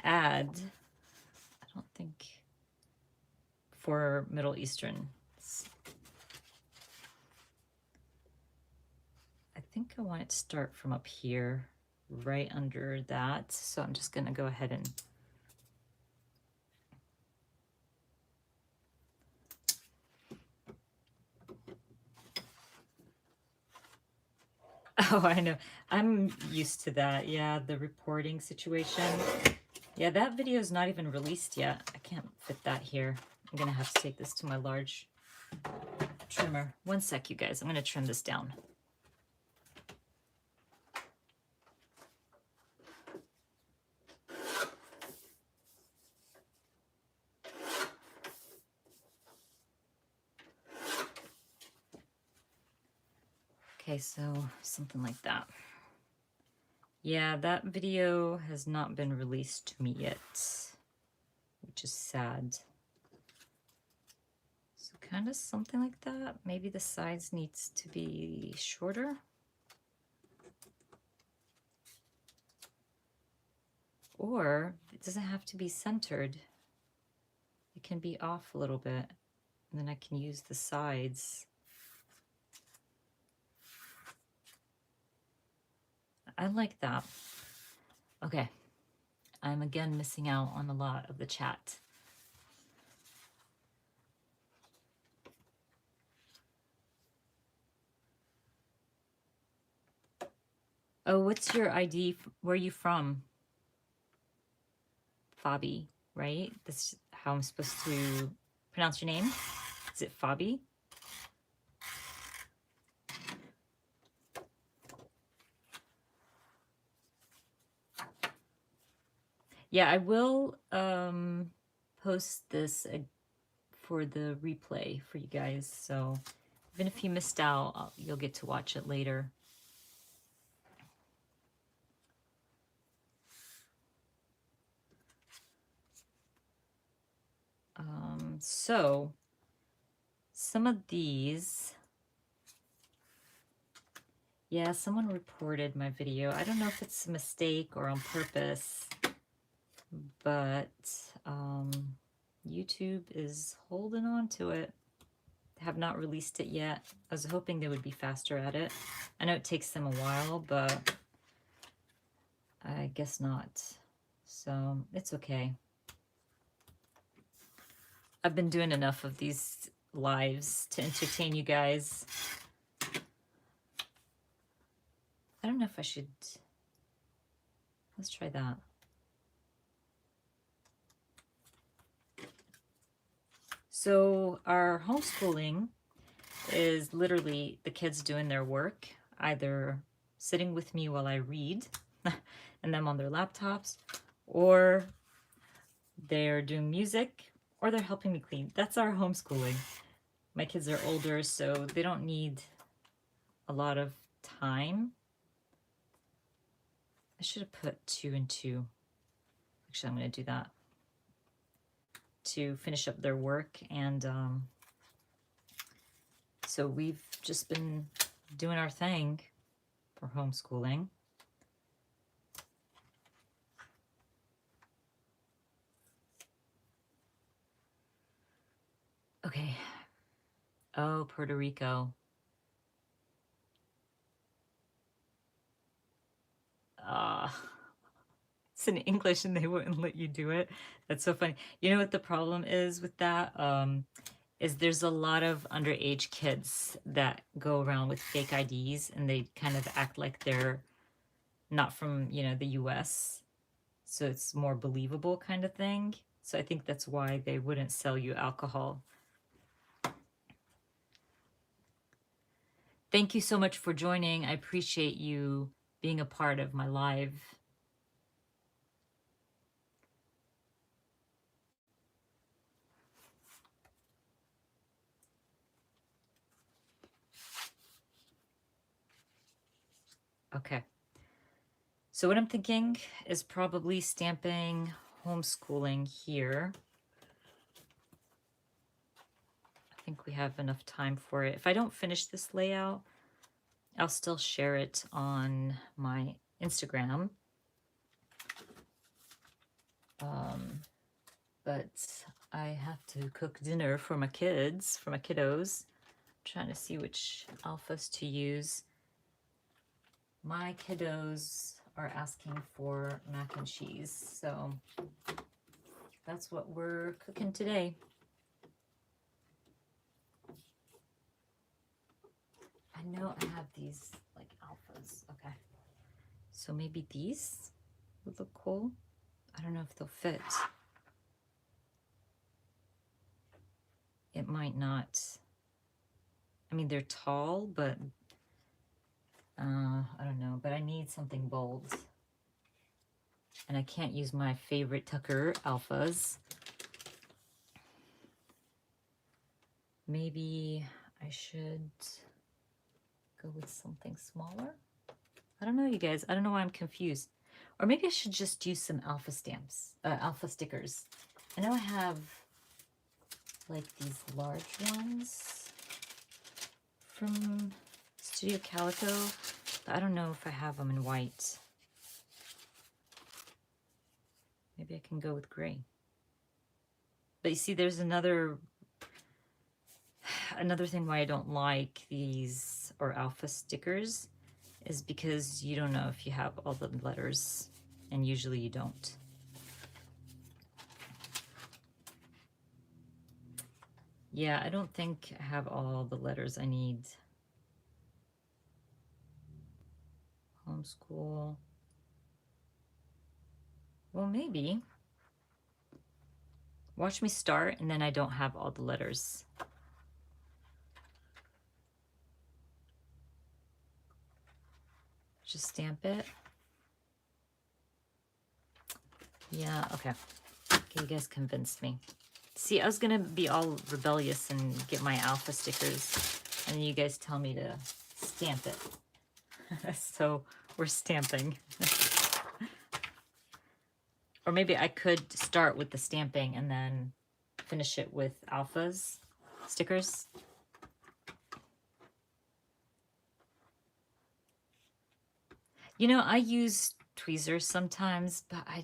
add, I don't think, for Middle Eastern. I think I want it to start from up here, right under that. So I'm just going to go ahead and oh, I know. I'm used to that. Yeah, the reporting situation. Yeah, that video is not even released yet. I can't fit that here. I'm going to have to take this to my large trimmer. One sec, you guys. I'm going to trim this down. Okay, so something like that. Yeah, that video has not been released to me yet, which is sad. So kind of something like that. Maybe the sides needs to be shorter. Or it doesn't have to be centered. It can be off a little bit. And then I can use the sides. I like that. Okay. I'm again missing out on a lot of the chat. Oh, what's your ID? Where are you from? Fabi, right? That's how I'm supposed to pronounce your name. Is it Fabi? Yeah, I will post this for the replay for you guys. So even if you missed out, you'll get to watch it later. So some of these, yeah, someone reported my video. I don't know if it's a mistake or on purpose, but YouTube is holding on to it. They have not released it yet. I was hoping they would be faster at it. I know it takes them a while, but I guess not. So it's okay. I've been doing enough of these lives to entertain you guys. I don't know if I should... Let's try that. So our homeschooling is literally the kids doing their work, either sitting with me while I read and them on their laptops, or they're doing music, or they're helping me clean. That's our homeschooling. My kids are older, so they don't need a lot of time. I should have put 2 and 2. Actually, I'm going to do that to finish up their work. And so we've just been doing our thing for homeschooling. Okay. Oh, Puerto Rico. It's in English and they wouldn't let you do it. That's so funny. You know what the problem is with that? Is there's a lot of underage kids that go around with fake IDs and they kind of act like they're not from, you know, the US. So it's more believable kind of thing. So I think that's why they wouldn't sell you alcohol. Thank you so much for joining. I appreciate you being a part of my live. Okay. So what I'm thinking is probably stamping homeschooling here. I think we have enough time for it. If I don't finish this layout, I'll still share it on my Instagram. But I have to cook dinner for my kids, for my kiddos. I'm trying to see which alphas to use. My kiddos are asking for mac and cheese, so that's what we're cooking today. I know I have these like alphas. Okay. So maybe these would look cool. I don't know if they'll fit. It might not. I mean, they're tall, but I don't know. But I need something bold. And I can't use my favorite Tucker alphas. Maybe I should go with something smaller. I don't know, you guys. I don't know why I'm confused. Or maybe I should just use some alpha stamps, alpha stickers. I know I have like these large ones from Studio Calico, but I don't know if I have them in white. Maybe I can go with gray. But you see, there's another thing why I don't like these or alpha stickers is because you don't know if you have all the letters, and usually you don't. Yeah, I don't think I have all the letters I need. Homeschool. Well, maybe. Watch me start, and then I don't have all the letters. Just stamp it. Yeah, okay. Okay, you guys convinced me. See, I was gonna be all rebellious and get my alpha stickers, and you guys tell me to stamp it. So we're stamping. Or maybe I could start with the stamping and then finish it with alphas stickers. You know, I use tweezers sometimes, but I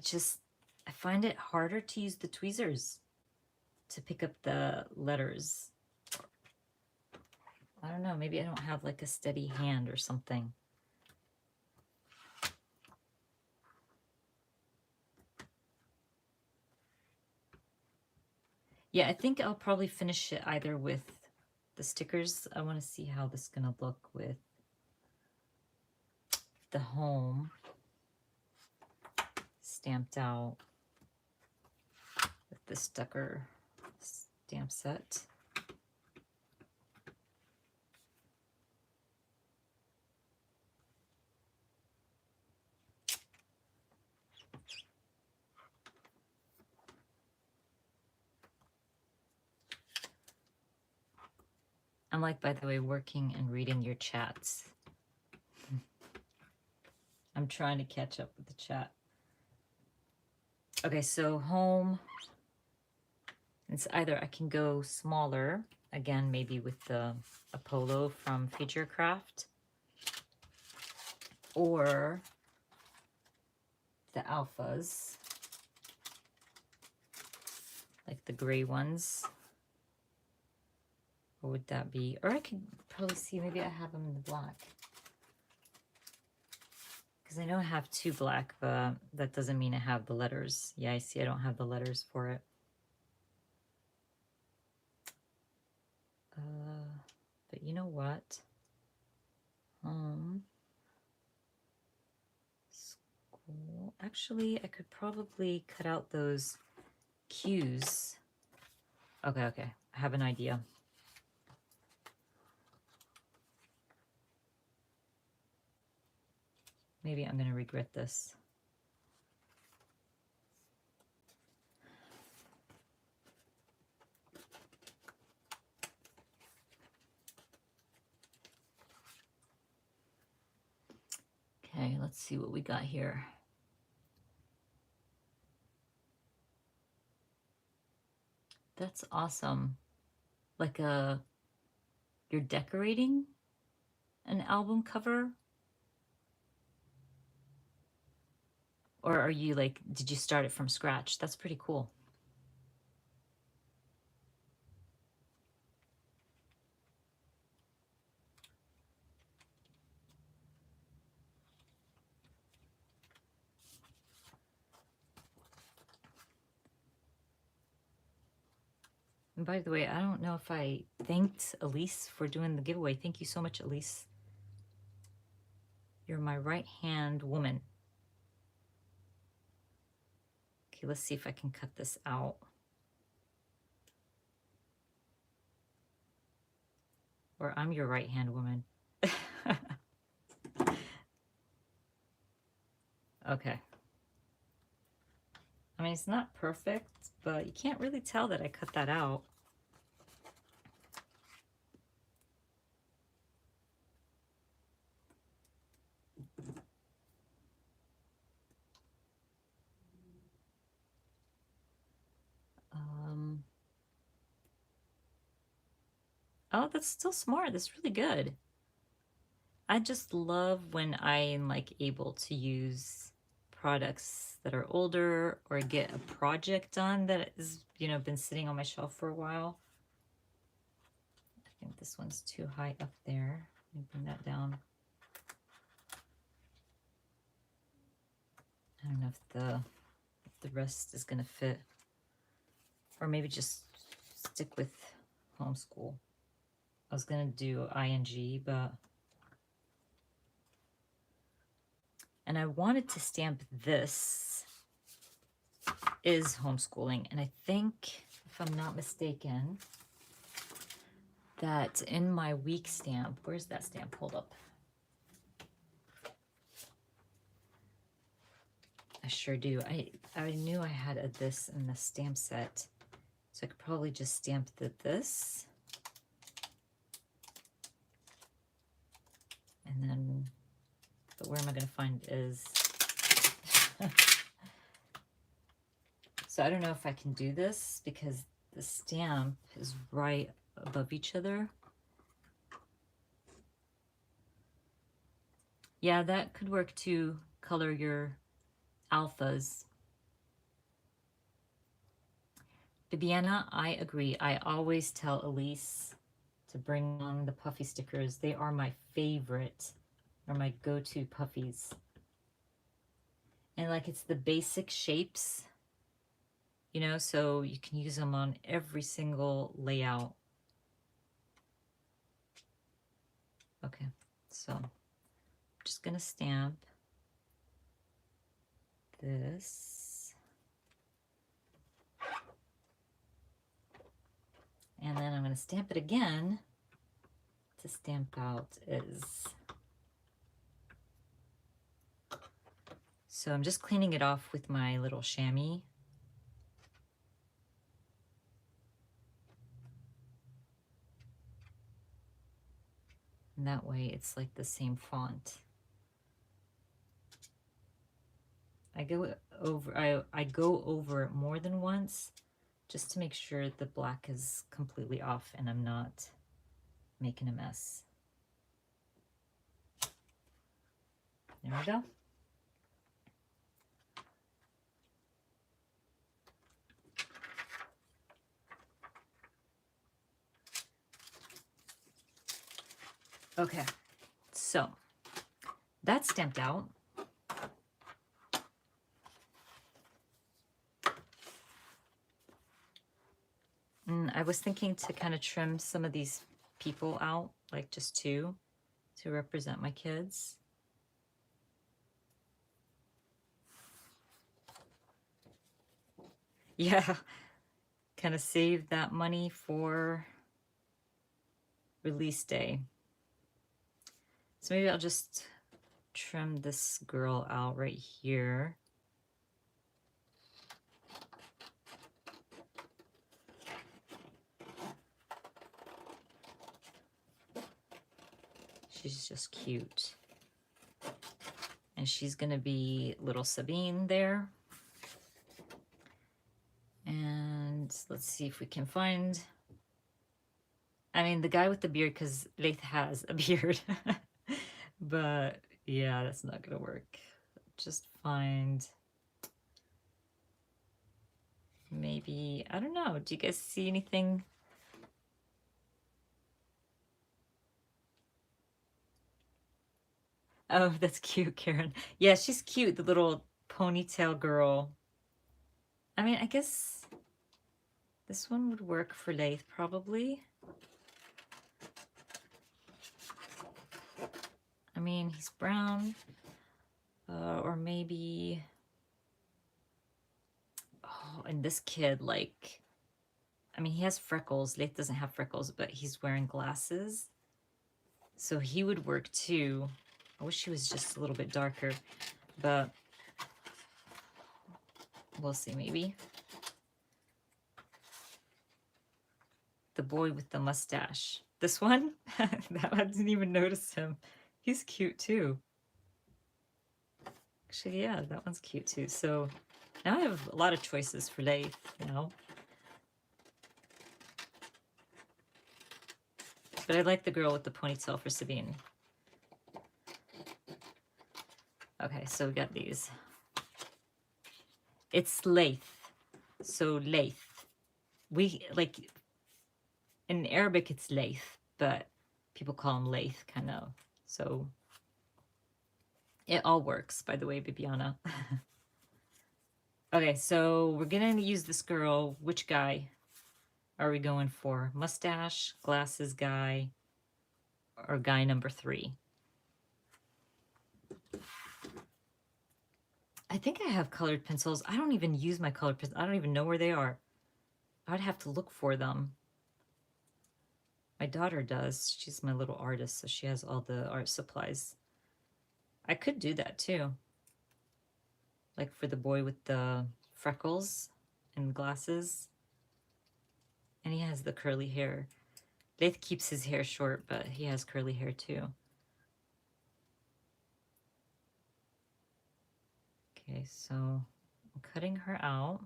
find it harder to use the tweezers to pick up the letters. I don't know, maybe I don't have like a steady hand or something. Yeah, I think I'll probably finish it either with the stickers. I want to see how this is going to look with the home stamped out with the sticker stamp set. I'm like, by the way, working and reading your chats. I'm trying to catch up with the chat. Okay, so home. It's either I can go smaller, again, maybe with the Apollo from Future Craft, or the alphas, like the gray ones. What would that be? Or I could probably see, maybe I have them in the black. Because I know I have 2 black, but that doesn't mean I have the letters. Yeah, I see I don't have the letters for it. But you know what? School. Actually, I could probably cut out those Q's. Okay, I have an idea. Maybe I'm going to regret this. Okay, let's see what we got here. That's awesome. Like you're decorating an album cover? Or are you like, did you start it from scratch? That's pretty cool. And by the way, I don't know if I thanked Elise for doing the giveaway. Thank you so much, Elise. You're my right-hand woman. Okay, let's see if I can cut this out. Or I'm your right-hand woman. Okay. I mean, it's not perfect, but you can't really tell that I cut that out. Oh, that's still smart. That's really good. I just love when I am like able to use products that are older or get a project done that is, been sitting on my shelf for a while. I think this one's too high up there. Let me bring that down. I don't know if the rest is gonna fit, or maybe just stick with homeschool. I was gonna do ing, but and I wanted to stamp this is homeschooling, and I think, if I'm not mistaken, that in my week stamp, where's that stamp? Hold up. I sure do. I knew I had this in the stamp set, so I could probably just stamp this. And then, but where am I going to find is... So I don't know if I can do this because the stamp is right above each other. Yeah, that could work to color your alphas. Bibiana, I agree. I always tell Elise to bring on the puffy stickers. They are my favorite. They're my go-to puffies. And like, it's the basic shapes, so you can use them on every single layout. Okay, so I'm just gonna stamp this. And then I'm gonna stamp it again to stamp out is. So I'm just cleaning it off with my little chamois. And that way it's like the same font. I go over it more than once just to make sure the black is completely off and I'm not making a mess. There we go. Okay, so that's stamped out. And I was thinking to kind of trim some of these people out, like just two, to represent my kids. Yeah, kind of save that money for release day. So maybe I'll just trim this girl out right here. She's just cute. And she's gonna be little Sabine there. And let's see if we can find, I mean, the guy with the beard, because Leith has a beard. But yeah, that's not gonna work. Just find maybe, I don't know, do you guys see anything? Oh, that's cute, Karen. Yeah, she's cute, the little ponytail girl. I mean, I guess this one would work for Leith, probably. I mean, he's brown. Or maybe... Oh, and this kid, like... I mean, he has freckles. Leith doesn't have freckles, but he's wearing glasses. So he would work too. I wish he was just a little bit darker, but we'll see, maybe. The boy with the mustache. This one? That I didn't even notice him. He's cute too. Actually, yeah, that one's cute too. So now I have a lot of choices for Leith, But I like the girl with the ponytail for Sabine. Okay, so we got these. It's Laith. So Laith. We, like, in Arabic it's Laith, but people call him Laith, kind of. So it all works, by the way, Bibiana. Okay, so we're gonna use this girl. Which guy are we going for? Mustache, glasses guy, or guy number 3? I think I have colored pencils. I don't even use my colored pencils. I don't even know where they are. I'd have to look for them. My daughter does. She's my little artist, so she has all the art supplies. I could do that too. Like for the boy with the freckles and glasses. And he has the curly hair. Laith keeps his hair short, but he has curly hair too. Okay, so I'm cutting her out.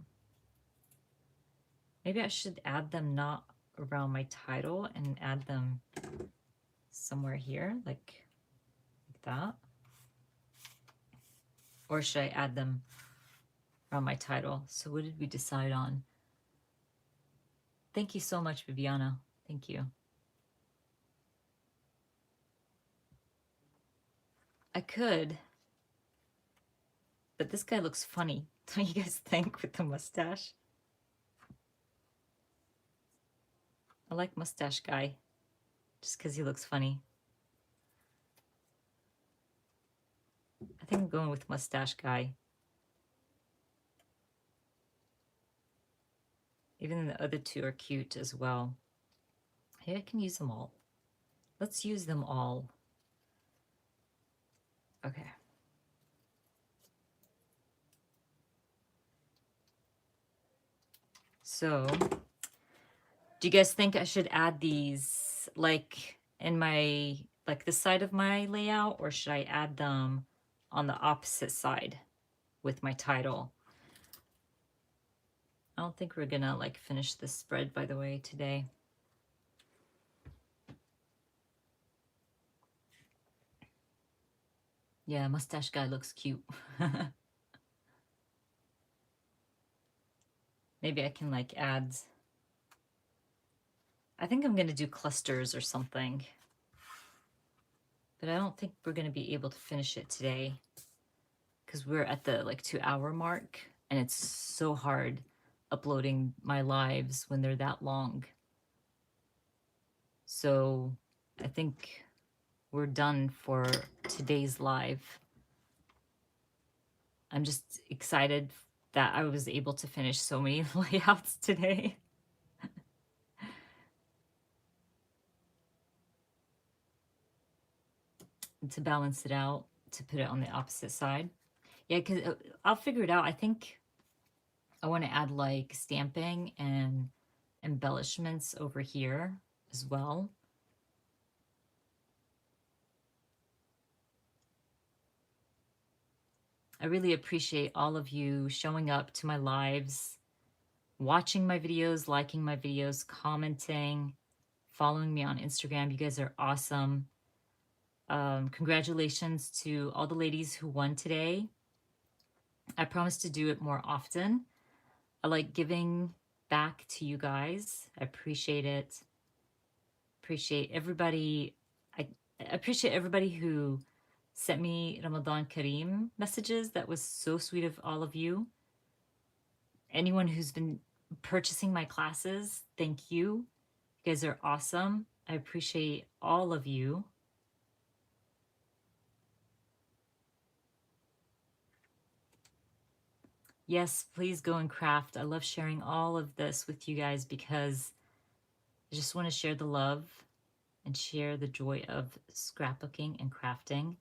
Maybe I should add them not around my title and add them somewhere here, like that. Or should I add them around my title? So what did we decide on? Thank you so much, Viviana. Thank you. I could, but this guy looks funny. Don't you guys think, with the mustache? I like mustache guy, just because he looks funny. I think I'm going with mustache guy. Even the other two are cute as well. Hey, I can use them all. Let's use them all. Okay. So, do you guys think I should add these like in my, like the side of my layout, or should I add them on the opposite side with my title? I don't think we're gonna like finish this spread, by the way, today. Yeah, mustache guy looks cute. Maybe I can like add, I think I'm gonna do clusters or something. But I don't think we're gonna be able to finish it today because we're at the like 2-hour mark, and it's so hard uploading my lives when they're that long. So I think we're done for today's live. I'm just excited that I was able to finish so many layouts today. To balance it out, to put it on the opposite side. Yeah, because I'll figure it out. I think I want to add like stamping and embellishments over here as well. I really appreciate all of you showing up to my lives, watching my videos, liking my videos, commenting, following me on Instagram. You guys are awesome. Congratulations to all the ladies who won today. I promise to do it more often. I like giving back to you guys. I appreciate it. Appreciate everybody. I appreciate everybody who sent me Ramadan Kareem messages. That was so sweet of all of you. Anyone who's been purchasing my classes, thank you. You guys are awesome. I appreciate all of you. Yes, please go and craft. I love sharing all of this with you guys because I just want to share the love and share the joy of scrapbooking and crafting.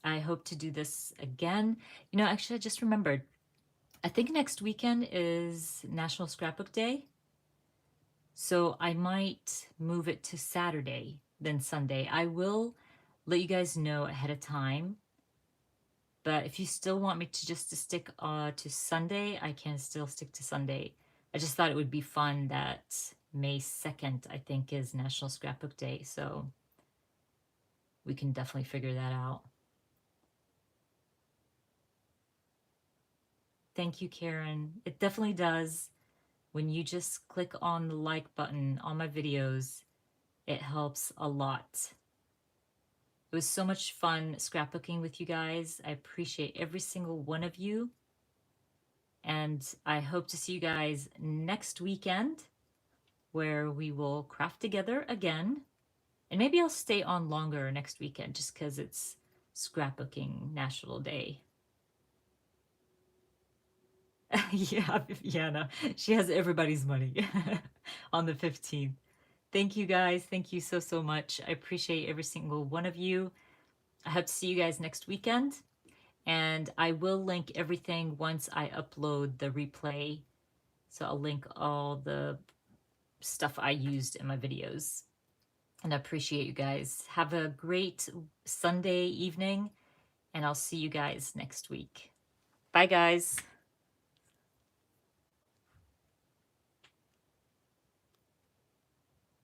I hope to do this again. You know, actually, I just remembered, I think next weekend is National Scrapbook Day. So I might move it to Saturday than Sunday. I will let you guys know ahead of time. But if you still want me to just to stick to Sunday, I can still stick to Sunday. I just thought it would be fun that May 2nd, I think, is National Scrapbook Day. So we can definitely figure that out. Thank you, Karen. It definitely does. When you just click on the like button on my videos, it helps a lot. It was so much fun scrapbooking with you guys. I appreciate every single one of you. And I hope to see you guys next weekend where we will craft together again. And maybe I'll stay on longer next weekend just because it's scrapbooking National Day. Yeah, Vienna. She has everybody's money on the 15th. Thank you guys. Thank you so, so much. I appreciate every single one of you. I hope to see you guys next weekend. And I will link everything once I upload the replay. So I'll link all the stuff I used in my videos. And I appreciate you guys. Have a great Sunday evening, and I'll see you guys next week. Bye, guys.